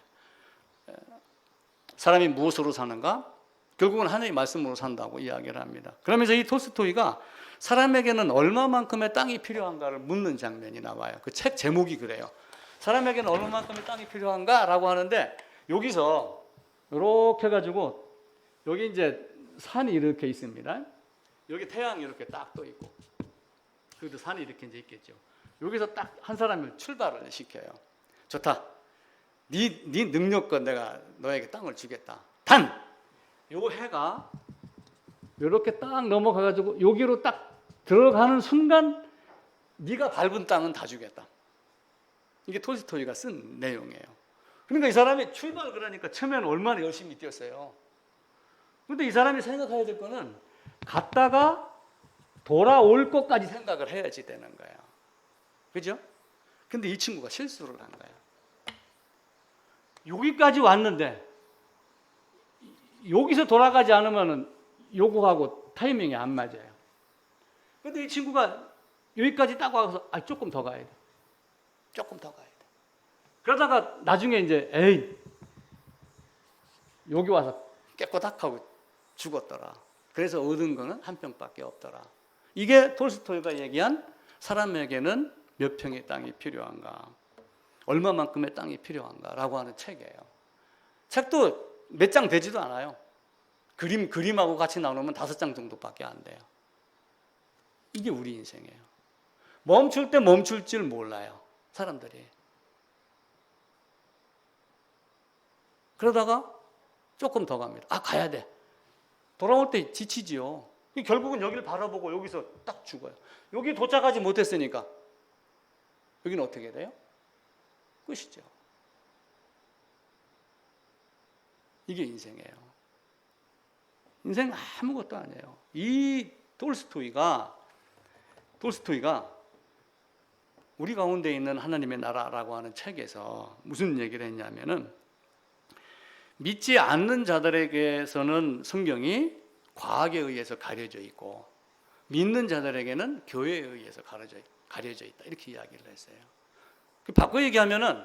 Speaker 1: 사람이 무엇으로 사는가? 결국은 하나님의 말씀으로 산다고 이야기를 합니다. 그러면서 이 톨스토이가 사람에게는 얼마만큼의 땅이 필요한가를 묻는 장면이 나와요. 그 책 제목이 그래요. 사람에게는 얼마만큼의 땅이 필요한가라고 하는데 여기서 이렇게 해가지고 여기 이제 산이 이렇게 있습니다. 여기 태양이 이렇게 딱 떠 있고 그래도 산이 이렇게 이제 있겠죠. 여기서 딱 한 사람을 출발을 시켜요. 좋다. 네 능력껏 내가 너에게 땅을 주겠다. 단! 요 해가 이렇게 딱 넘어가가지고 여기로 딱 들어가는 순간 네가 밟은 땅은 다 주겠다. 이게 톨스토이가 쓴 내용이에요. 그러니까 이 사람이 출발 그러니까 처음에는 얼마나 열심히 뛰었어요. 그런데 이 사람이 생각해야 될 거는 갔다가 돌아올 것까지 생각을 해야지 되는 거예요. 그죠? 근데 이 친구가 실수를 한 거예요. 여기까지 왔는데 여기서 돌아가지 않으면 요거하고 타이밍이 안 맞아요. 근데 이 친구가 여기까지 딱 와서 조금 더 가야 돼. 조금 더 가야 돼. 그러다가 나중에 이제 에이 여기 와서 깨꼬닥하고 죽었더라. 그래서 얻은 거는 한 평밖에 없더라. 이게 톨스토이가 얘기한 사람에게는 몇 평의 땅이 필요한가, 얼마만큼의 땅이 필요한가라고 하는 책이에요. 책도 몇 장 되지도 않아요. 그림하고 같이 나누면 5장 정도밖에 안 돼요. 이게 우리 인생이에요. 멈출 때 멈출 줄 몰라요. 사람들이. 그러다가 조금 더 갑니다. 가야 돼. 돌아올 때 지치지요. 결국은 여기를 바라보고 여기서 딱 죽어요. 여기 도착하지 못했으니까 여기는 어떻게 돼요? 끝이죠. 이게 인생이에요. 인생 아무것도 아니에요. 이 톨스토이가 우리 가운데 있는 하나님의 나라라고 하는 책에서 무슨 얘기를 했냐면은 믿지 않는 자들에게서는 성경이 과학에 의해서 가려져 있고 믿는 자들에게는 교회에 의해서 가려져 있다. 이렇게 이야기를 했어요. 바꿔 얘기하면은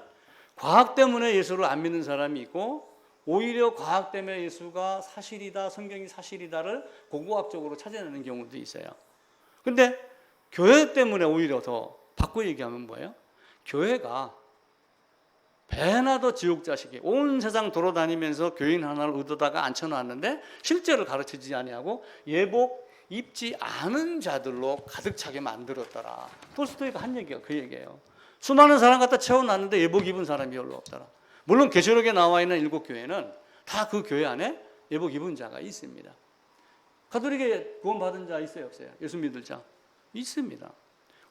Speaker 1: 과학 때문에 예수를 안 믿는 사람이 있고 오히려 과학 때문에 예수가 사실이다, 성경이 사실이다를 고고학적으로 찾아내는 경우도 있어요. 근데 교회 때문에 오히려 더 바꿔 얘기하면 뭐예요? 교회가 배나 더 지옥 자식이 온 세상 돌아다니면서 교인 하나를 얻어다가 앉혀놨는데 실제로 가르치지 아니하고 예복 입지 않은 자들로 가득 차게 만들었더라. 톨스토이가 한 얘기가 그 얘기예요. 수많은 사람 갖다 채워놨는데 예복 입은 사람이 별로 없더라. 물론 계시록에 나와 있는 7교회는 다 그 교회 안에 예복 입은 자가 있습니다. 가톨릭에 구원받은 자 있어요, 없어요? 예수 믿을 자 있습니다.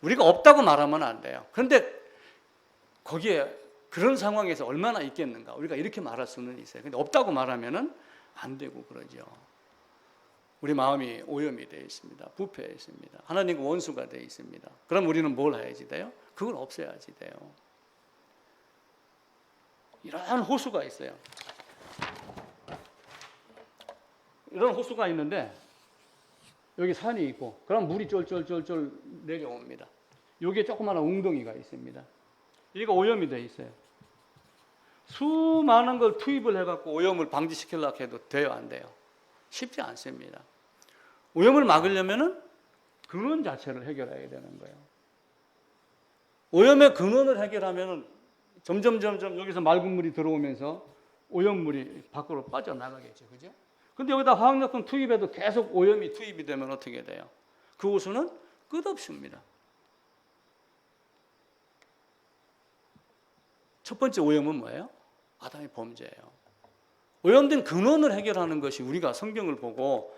Speaker 1: 우리가 없다고 말하면 안 돼요. 그런데 거기에 그런 상황에서 얼마나 있겠는가? 우리가 이렇게 말할 수는 있어요. 근데 없다고 말하면은 안 되고 그러죠. 우리 마음이 오염이 되어 있습니다. 부패해 있습니다. 하나님과 원수가 되어 있습니다. 그럼 우리는 뭘 해야지 돼요? 그걸 없애야지 돼요. 이러한 호수가 있어요. 이런 호수가 있는데 여기 산이 있고 그럼 물이 쫄쫄쫄쫄 내려옵니다. 여기에 조그마한 웅덩이가 있습니다. 이거 오염이 되어 있어요. 수많은 걸 투입을 해갖고 오염을 방지시키려고 해도 돼요, 안 돼요? 쉽지 않습니다. 오염을 막으려면은 근원 자체를 해결해야 되는 거예요. 오염의 근원을 해결하면은 점점 여기서 맑은 물이 들어오면서 오염물이 밖으로 빠져나가겠죠. 그죠? 근데 여기다 화학약품 투입해도 계속 오염이 투입이 되면 어떻게 돼요? 그 호수는 끝없습니다. 첫 번째 오염은 뭐예요? 아담의 범죄예요. 오염된 근원을 해결하는 것이 우리가 성경을 보고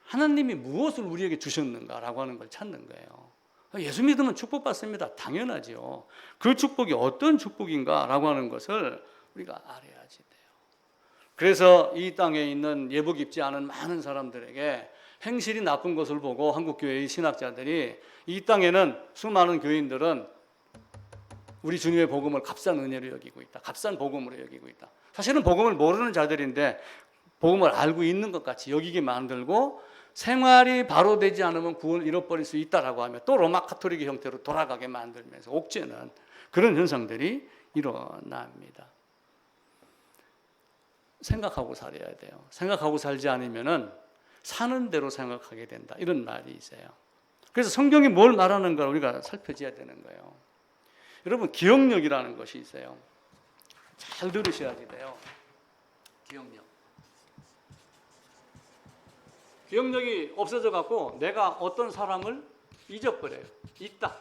Speaker 1: 하나님이 무엇을 우리에게 주셨는가라고 하는 걸 찾는 거예요. 예수 믿으면 축복받습니다. 당연하지요. 그 축복이 어떤 축복인가라고 하는 것을 우리가 알아야지 돼요. 그래서 이 땅에 있는 예복 입지 않은 많은 사람들에게 행실이 나쁜 것을 보고 한국교회의 신학자들이 이 땅에는 수많은 교인들은 우리 주님의 복음을 값싼 은혜로 여기고 있다. 값싼 복음으로 여기고 있다. 사실은 복음을 모르는 자들인데 복음을 알고 있는 것 같이 여기게 만들고 생활이 바로 되지 않으면 구원을 잃어버릴 수 있다라고 하며 또 로마 카톨릭의 형태로 돌아가게 만들면서 옥죄는 그런 현상들이 일어납니다. 생각하고 살아야 돼요. 생각하고 살지 않으면은 사는 대로 생각하게 된다. 이런 말이 있어요. 그래서 성경이 뭘 말하는가 우리가 살펴줘야 되는 거예요. 여러분, 기억력이라는 것이 있어요. 잘 들으셔야지 돼요. 기억력. 기억력이 없어져 갖고 내가 어떤 사람을 잊어버려요. 있다,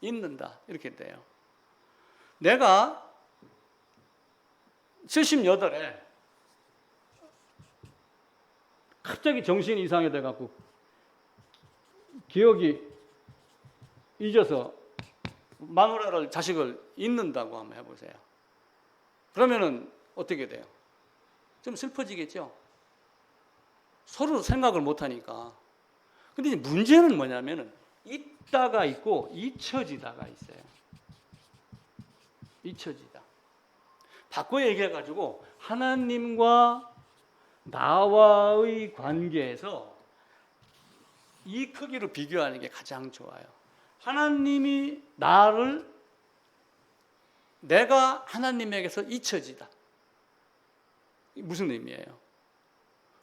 Speaker 1: 있는다 이렇게 돼요. 내가 78에 갑자기 정신이 이상해져 갖고 기억이 잊어서 마누라를 자식을 잊는다고 한번 해보세요. 그러면은 어떻게 돼요? 좀 슬퍼지겠죠? 서로 생각을 못하니까. 근데 이제 문제는 뭐냐면은 있다가 있고 잊혀지다가 있어요. 잊혀지다. 바꿔 얘기해가지고 하나님과 나와의 관계에서 이 크기로 비교하는 게 가장 좋아요. 하나님이 내가 하나님에게서 잊혀지다. 무슨 의미예요?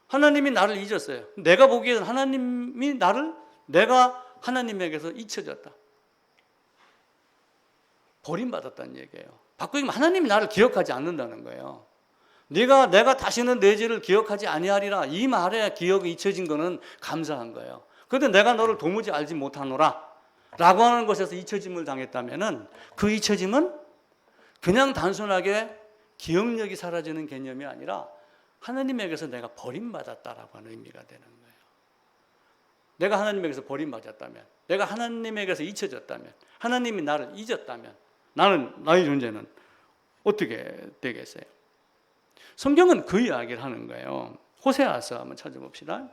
Speaker 1: 하나님이 나를 잊었어요. 내가 보기에는 하나님이 내가 하나님에게서 잊혀졌다. 버림받았다는 얘기예요. 바꾸고 얘기하면 하나님이 나를 기억하지 않는다는 거예요. 내가 다시는 내 죄를 기억하지 아니하리라. 이 말에 기억이 잊혀진 거는 감사한 거예요. 그런데 내가 너를 도무지 알지 못하노라 라고 하는 것에서 잊혀짐을 당했다면 그 잊혀짐은 그냥 단순하게 기억력이 사라지는 개념이 아니라 하나님에게서 내가 버림받았다라고 하는 의미가 되는 거예요. 내가 하나님에게서 버림받았다면, 내가 하나님에게서 잊혀졌다면, 하나님이 나를 잊었다면 나의 존재는 어떻게 되겠어요? 성경은 그 이야기를 하는 거예요. 호세아서 한번 찾아봅시다.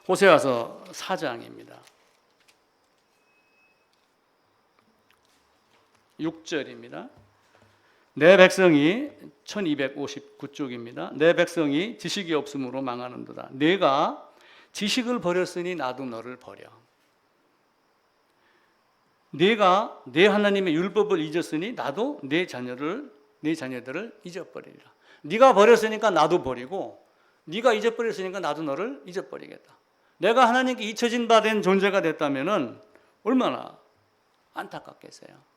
Speaker 1: 호세아서 4장입니다. 6절입니다. 내 백성이 1259쪽입니다. 내 백성이 지식이 없으므로 망하는도다. 내가 지식을 버렸으니 나도 너를 버려. 네가 내 하나님의 율법을 잊었으니 나도 네 자녀들을 잊어버리리라. 네가 버렸으니까 나도 버리고 네가 잊어버렸으니까 나도 너를 잊어버리겠다. 내가 하나님께 잊혀진 바 된 존재가 됐다면은 얼마나 안타깝겠어요.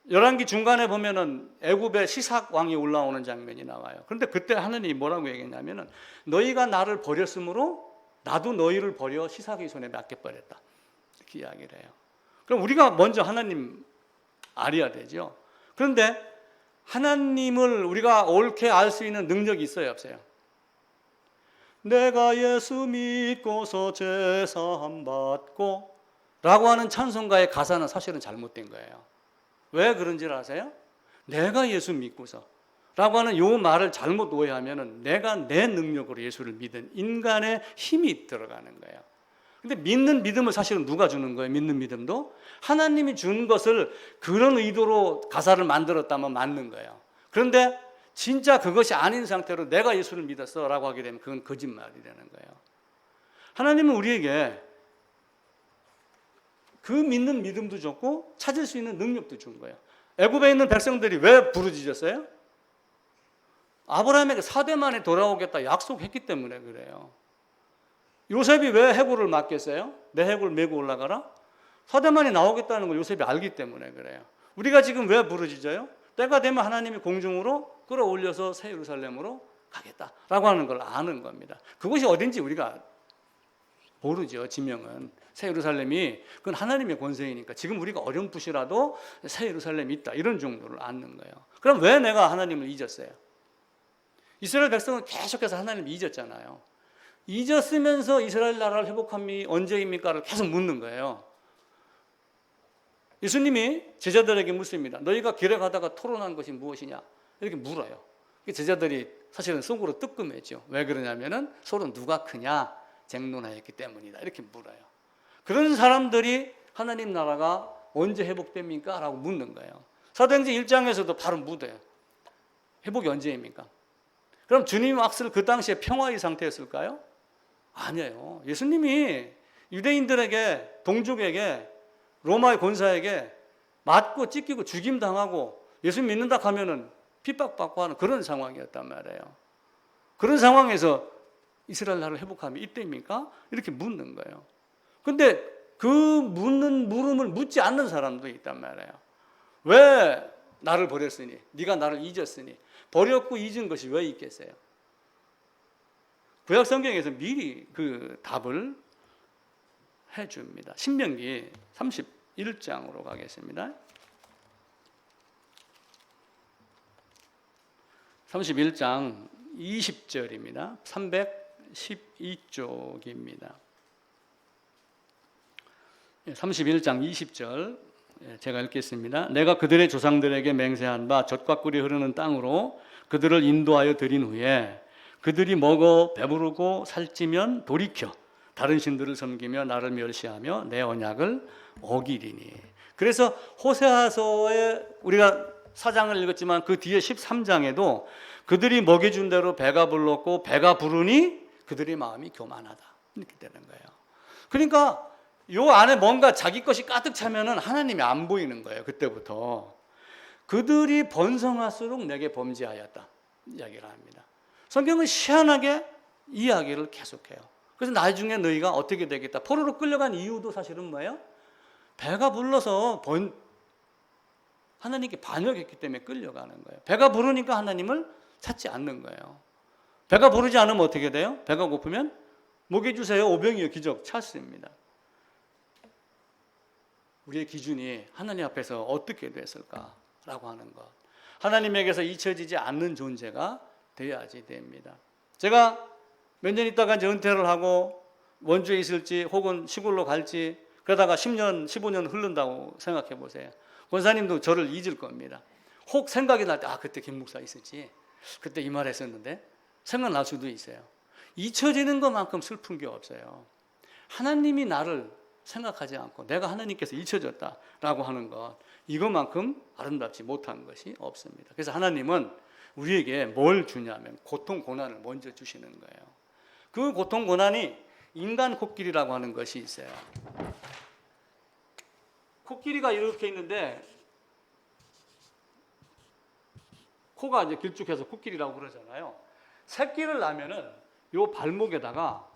Speaker 1: 열왕기 중간에 보면은 애굽의 시삭 왕이 올라오는 장면이 나와요. 그런데 그때 하나님이 뭐라고 얘기했냐면은 너희가 나를 버렸으므로 나도 너희를 버려 시삭의 손에 맡겨버렸다. 이렇게 이야기를 해요. 그럼 우리가 먼저 하나님 알아야 되죠. 그런데 하나님을 우리가 옳게 알 수 있는 능력이 있어요, 없어요? 내가 예수 믿고서 제사함 받고 라고 하는 찬송가의 가사는 사실은 잘못된 거예요. 왜 그런지를 아세요? 내가 예수 믿고서 라고 하는 이 말을 잘못 오해하면 내가 내 능력으로 예수를 믿은 인간의 힘이 들어가는 거예요. 근데 믿는 믿음을 사실은 누가 주는 거예요? 믿는 믿음도 하나님이 준 것을 그런 의도로 가사를 만들었다면 맞는 거예요. 그런데 진짜 그것이 아닌 상태로 내가 예수를 믿었어 라고 하게 되면 그건 거짓말이 되는 거예요. 하나님은 우리에게 그 믿는 믿음도 줬고 찾을 수 있는 능력도 준 거예요. 애굽에 있는 백성들이 왜 부르짖었어요? 아브라함에게 4대 만에 돌아오겠다 약속했기 때문에 그래요. 요셉이 왜 해골을 맡겼어요? 내 해골 메고 올라가라? 4대 만이 나오겠다는 걸 요셉이 알기 때문에 그래요. 우리가 지금 왜 부르짖어요? 때가 되면 하나님이 공중으로 끌어올려서 새 예루살렘으로 가겠다라고 하는 걸 아는 겁니다. 그것이 어딘지 우리가 모르죠. 지명은 새 예루살렘이 그건 하나님의 권세이니까 지금 우리가 어렴풋이라도 새 예루살렘이 있다 이런 정도를 아는 거예요. 그럼 왜 내가 하나님을 잊었어요? 이스라엘 백성은 계속해서 하나님을 잊었잖아요. 잊었으면서 이스라엘 나라를 회복함이 언제입니까를 계속 묻는 거예요. 예수님이 제자들에게 묻습니다. 너희가 길에 가다가 토론한 것이 무엇이냐? 이렇게 물어요. 제자들이 사실은 속으로 뜨끔했죠. 왜 그러냐면은 서로 누가 크냐 쟁론하였기 때문이다. 이렇게 물어요. 그런 사람들이 하나님 나라가 언제 회복됩니까? 라고 묻는 거예요. 사도행전 1장에서도 바로 묻어요. 회복이 언제입니까? 그럼 주님 왔을 그 당시에 평화의 상태였을까요? 아니에요. 예수님이 유대인들에게, 동족에게, 로마의 권사에게 맞고 찢기고 죽임당하고 예수 믿는다 하면은 핍박받고 하는 그런 상황이었단 말이에요. 그런 상황에서 이스라엘 나라를 회복하면 이때입니까? 이렇게 묻는 거예요. 근데 그 묻는 물음을 묻지 않는 사람도 있단 말이에요. 왜 나를 버렸으니? 네가 나를 잊었으니? 버렸고 잊은 것이 왜 있겠어요? 구약 성경에서 미리 그 답을 해줍니다. 신명기 31장으로 가겠습니다. 31장 20절입니다. 312쪽입니다. 31장 20절 제가 읽겠습니다. 내가 그들의 조상들에게 맹세한 바 젖과 꿀이 흐르는 땅으로 그들을 인도하여 드린 후에 그들이 먹어 배부르고 살찌면 돌이켜 다른 신들을 섬기며 나를 멸시하며 내 언약을 어기리니. 그래서 호세아서에 우리가 4장을 읽었지만 그 뒤에 13장에도 그들이 먹여준 대로 배가 불렀고 배가 부르니 그들의 마음이 교만하다 이렇게 되는 거예요. 그러니까 요 안에 뭔가 자기 것이 가득 차면은 하나님이 안 보이는 거예요. 그때부터 그들이 번성할수록 내게 범죄하였다 이야기를 합니다. 성경은 희한하게 이야기를 계속해요. 그래서 나중에 너희가 어떻게 되겠다. 포로로 끌려간 이유도 사실은 뭐예요? 배가 불러서 하나님께 반역했기 때문에 끌려가는 거예요. 배가 부르니까 하나님을 찾지 않는 거예요. 배가 부르지 않으면 어떻게 돼요? 배가 고프면 먹여주세요. 오병이어 기적 찾습니다. 우리의 기준이 하나님 앞에서 어떻게 됐을까라고 하는 것. 하나님에게서 잊혀지지 않는 존재가 되어야지 됩니다. 제가 몇 년 있다가 이제 은퇴를 하고 원주에 있을지 혹은 시골로 갈지 그러다가 10년, 15년 흐른다고 생각해 보세요. 권사님도 저를 잊을 겁니다. 혹 생각이 날 때 그때 김 목사 있었지. 그때 이 말 했었는데 생각날 수도 있어요. 잊혀지는 것만큼 슬픈 게 없어요. 하나님이 나를 생각하지 않고 내가 하나님께서 잊혀졌다라고 하는 것 이것만큼 아름답지 못한 것이 없습니다. 그래서 하나님은 우리에게 뭘 주냐면 고통, 고난을 먼저 주시는 거예요. 그 고통, 고난이 인간 코끼리라고 하는 것이 있어요. 코끼리가 이렇게 있는데 코가 이제 길쭉해서 코끼리라고 그러잖아요. 새끼를 낳으면은 요 발목에다가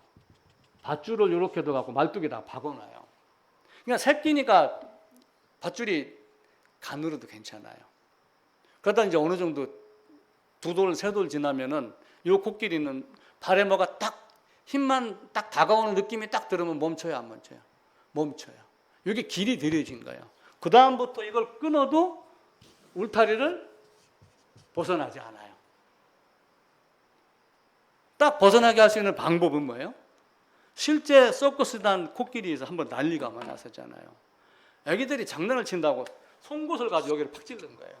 Speaker 1: 밧줄을 이렇게 넣어갖고 말뚝에다가 박아놔요. 그러니까 새끼니까 밧줄이 가늘어도 괜찮아요. 그러다 이제 어느 정도 2돌, 3돌 지나면은 요 코끼리는 발에 뭐가 딱 힘만 딱 다가오는 느낌이 딱 들으면 멈춰요, 안 멈춰요? 멈춰요. 이게 길이 들여진 거예요. 그 다음부터 이걸 끊어도 울타리를 벗어나지 않아요. 딱 벗어나게 할 수 있는 방법은 뭐예요? 실제 서커스단 코끼리에서 한번 난리가 많았었잖아요. 애기들이 장난을 친다고 송곳을 가지고 여기를 팍 찔른 거예요.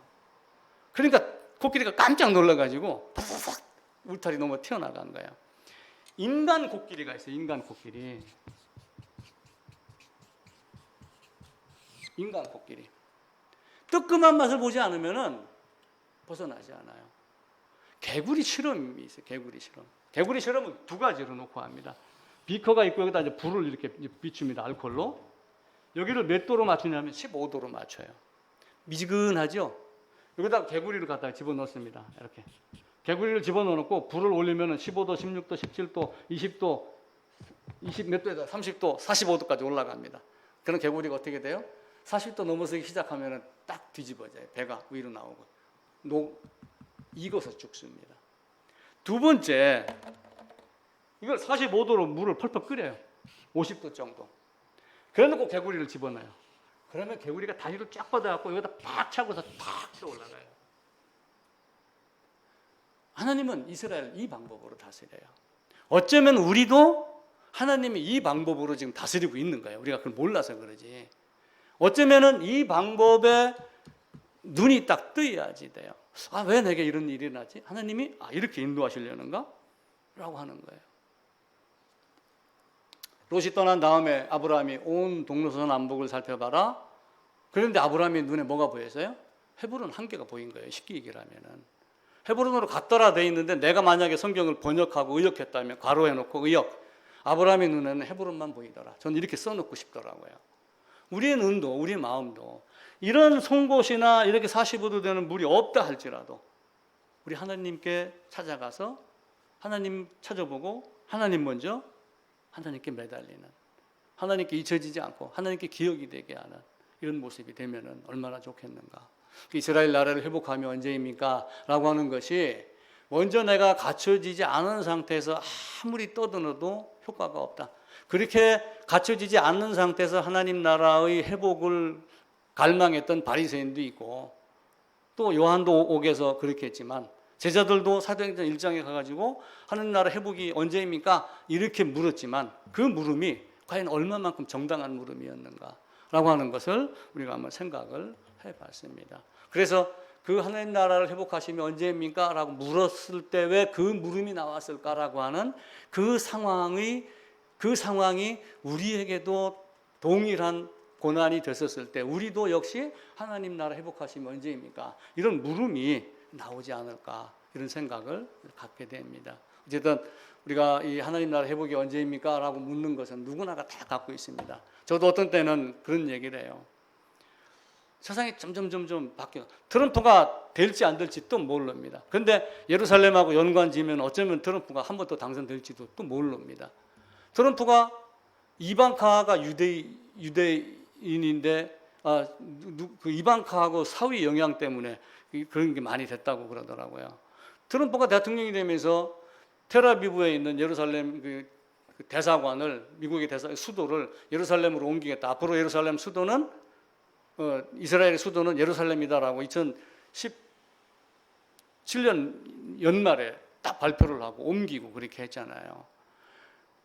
Speaker 1: 그러니까 코끼리가 깜짝 놀라가지고 바삭 울타리 넘어 튀어나간 거예요. 인간 코끼리가 있어요. 인간 코끼리. 인간 코끼리. 뜨끔한 맛을 보지 않으면은 벗어나지 않아요. 개구리 실험이 있어요. 개구리 실험. 개구리 실험은 2가지로 놓고 합니다. 비커가 있고 여기다 이제 불을 이렇게 비춥니다. 알코올로. 여기를 몇 도로 맞추냐면 15도로 맞춰요. 미지근하죠? 여기다 개구리를 갖다가 집어넣습니다. 이렇게. 개구리를 집어넣고 불을 올리면 15도, 16도, 17도, 20도, 20 몇 도에다 30도, 45도까지 올라갑니다. 그런 개구리가 어떻게 돼요? 40도 넘어서기 시작하면 딱 뒤집어져요. 배가 위로 나오고. 익어서 죽습니다. 2번째, 이걸 45도로 물을 펄펄 끓여요. 50도 정도. 그래놓고 개구리를 집어넣어요. 그러면 개구리가 다리를 쫙 뻗어갖고 여기다 팍 차고서 탁 올라가요. 하나님은 이스라엘 이 방법으로 다스려요. 어쩌면 우리도 하나님이 이 방법으로 지금 다스리고 있는 거예요. 우리가 그걸 몰라서 그러지. 어쩌면은 이 방법에 눈이 딱 뜨여야지 돼요. 아, 왜 내게 이런 일이 나지? 하나님이 이렇게 인도하시려는가? 라고 하는 거예요. 롯이 떠난 다음에 아브라함이 온 동로선 남북을 살펴봐라. 그런데 아브라함의 눈에 뭐가 보였어요? 헤브론 한 개가 보인 거예요. 쉽게 얘기를 하면은. 헤브론으로 갔더라 돼 있는데 내가 만약에 성경을 번역하고 의역했다면 괄호해놓고 의역. 아브라함의 눈에는 헤브론만 보이더라. 저는 이렇게 써놓고 싶더라고요. 우리의 눈도 우리의 마음도 이런 송곳이나 이렇게 45도 되는 물이 없다 할지라도 우리 하나님께 찾아가서 하나님 찾아보고 하나님 먼저 하나님께 매달리는, 하나님께 잊혀지지 않고 하나님께 기억이 되게 하는 이런 모습이 되면 얼마나 좋겠는가. 이스라엘 나라를 회복하면 언제입니까? 라고 하는 것이 먼저 내가 갖춰지지 않은 상태에서 아무리 떠들어도 효과가 없다. 그렇게 갖춰지지 않는 상태에서 하나님 나라의 회복을 갈망했던 바리새인도 있고 또 요한도 옥에서 그렇게 했지만 제자들도 사도행전 1장에 가가지고 하나님 나라 회복이 언제입니까? 이렇게 물었지만 그 물음이 과연 얼마만큼 정당한 물음이었는가 라고 하는 것을 우리가 한번 생각을 해봤습니다. 그래서 그 하나님 나라를 회복하시면 언제입니까? 라고 물었을 때 왜 그 물음이 나왔을까라고 하는 그 상황이 우리에게도 동일한 고난이 됐었을 때 우리도 역시 하나님 나라 회복하시면 언제입니까? 이런 물음이 나오지 않을까 이런 생각을 갖게 됩니다. 어쨌든 우리가 이 하나님 나라 회복이 언제입니까? 라고 묻는 것은 누구나가 다 갖고 있습니다. 저도 어떤 때는 그런 얘기를 해요. 세상이 점점 바뀌어. 트럼프가 될지 안 될지 또 모릅니다. 그런데 예루살렘하고 연관지면 어쩌면 트럼프가 한 번 더 당선될지도 또 모릅니다. 트럼프가 이방카가 유대인인데 그 이방카하고 사위 영향 때문에 그런 게 많이 됐다고 그러더라고요. 트럼프가 대통령이 되면서 텔아비브에 있는 예루살렘 그 대사관을 미국의 수도를 예루살렘으로 옮기겠다. 앞으로 예루살렘 수도는 이스라엘의 수도는 예루살렘이다라고 2017년 연말에 딱 발표를 하고 옮기고 그렇게 했잖아요.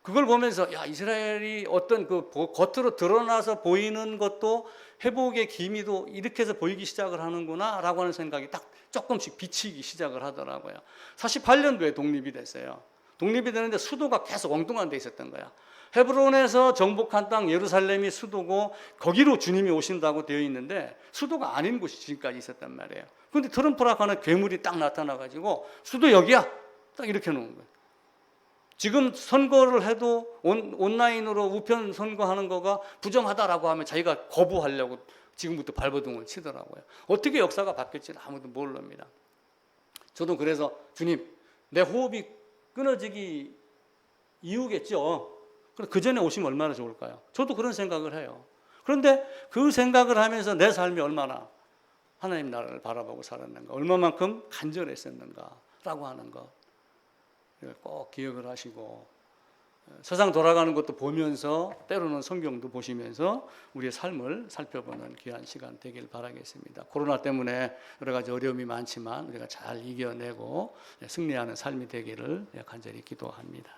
Speaker 1: 그걸 보면서 야, 이스라엘이 어떤 그 겉으로 드러나서 보이는 것도 회복의 기미도 이렇게 해서 보이기 시작을 하는구나 라고 하는 생각이 딱 조금씩 비치기 시작을 하더라고요. 48년도에 독립이 됐어요. 독립이 되는데 수도가 계속 엉뚱한 데 있었던 거야. 헤브론에서 정복한 땅 예루살렘이 수도고 거기로 주님이 오신다고 되어 있는데 수도가 아닌 곳이 지금까지 있었단 말이에요. 그런데 트럼프라고 하는 괴물이 딱 나타나가지고 수도 여기야! 딱 이렇게 놓은 거예요. 지금 선거를 해도 온라인으로 우편 선거하는 거가 부정하다라고 하면 자기가 거부하려고 지금부터 발버둥을 치더라고요. 어떻게 역사가 바뀔지는 아무도 모릅니다. 저도 그래서 주님, 내 호흡이 끊어지기 이후겠죠. 그 전에 오시면 얼마나 좋을까요? 저도 그런 생각을 해요. 그런데 그 생각을 하면서 내 삶이 얼마나 하나님 나라를 바라보고 살았는가, 얼마만큼 간절했었는가라고 하는 것 꼭 기억을 하시고 세상 돌아가는 것도 보면서 때로는 성경도 보시면서 우리의 삶을 살펴보는 귀한 시간 되길 바라겠습니다. 코로나 때문에 여러 가지 어려움이 많지만 우리가 잘 이겨내고 승리하는 삶이 되기를 간절히 기도합니다.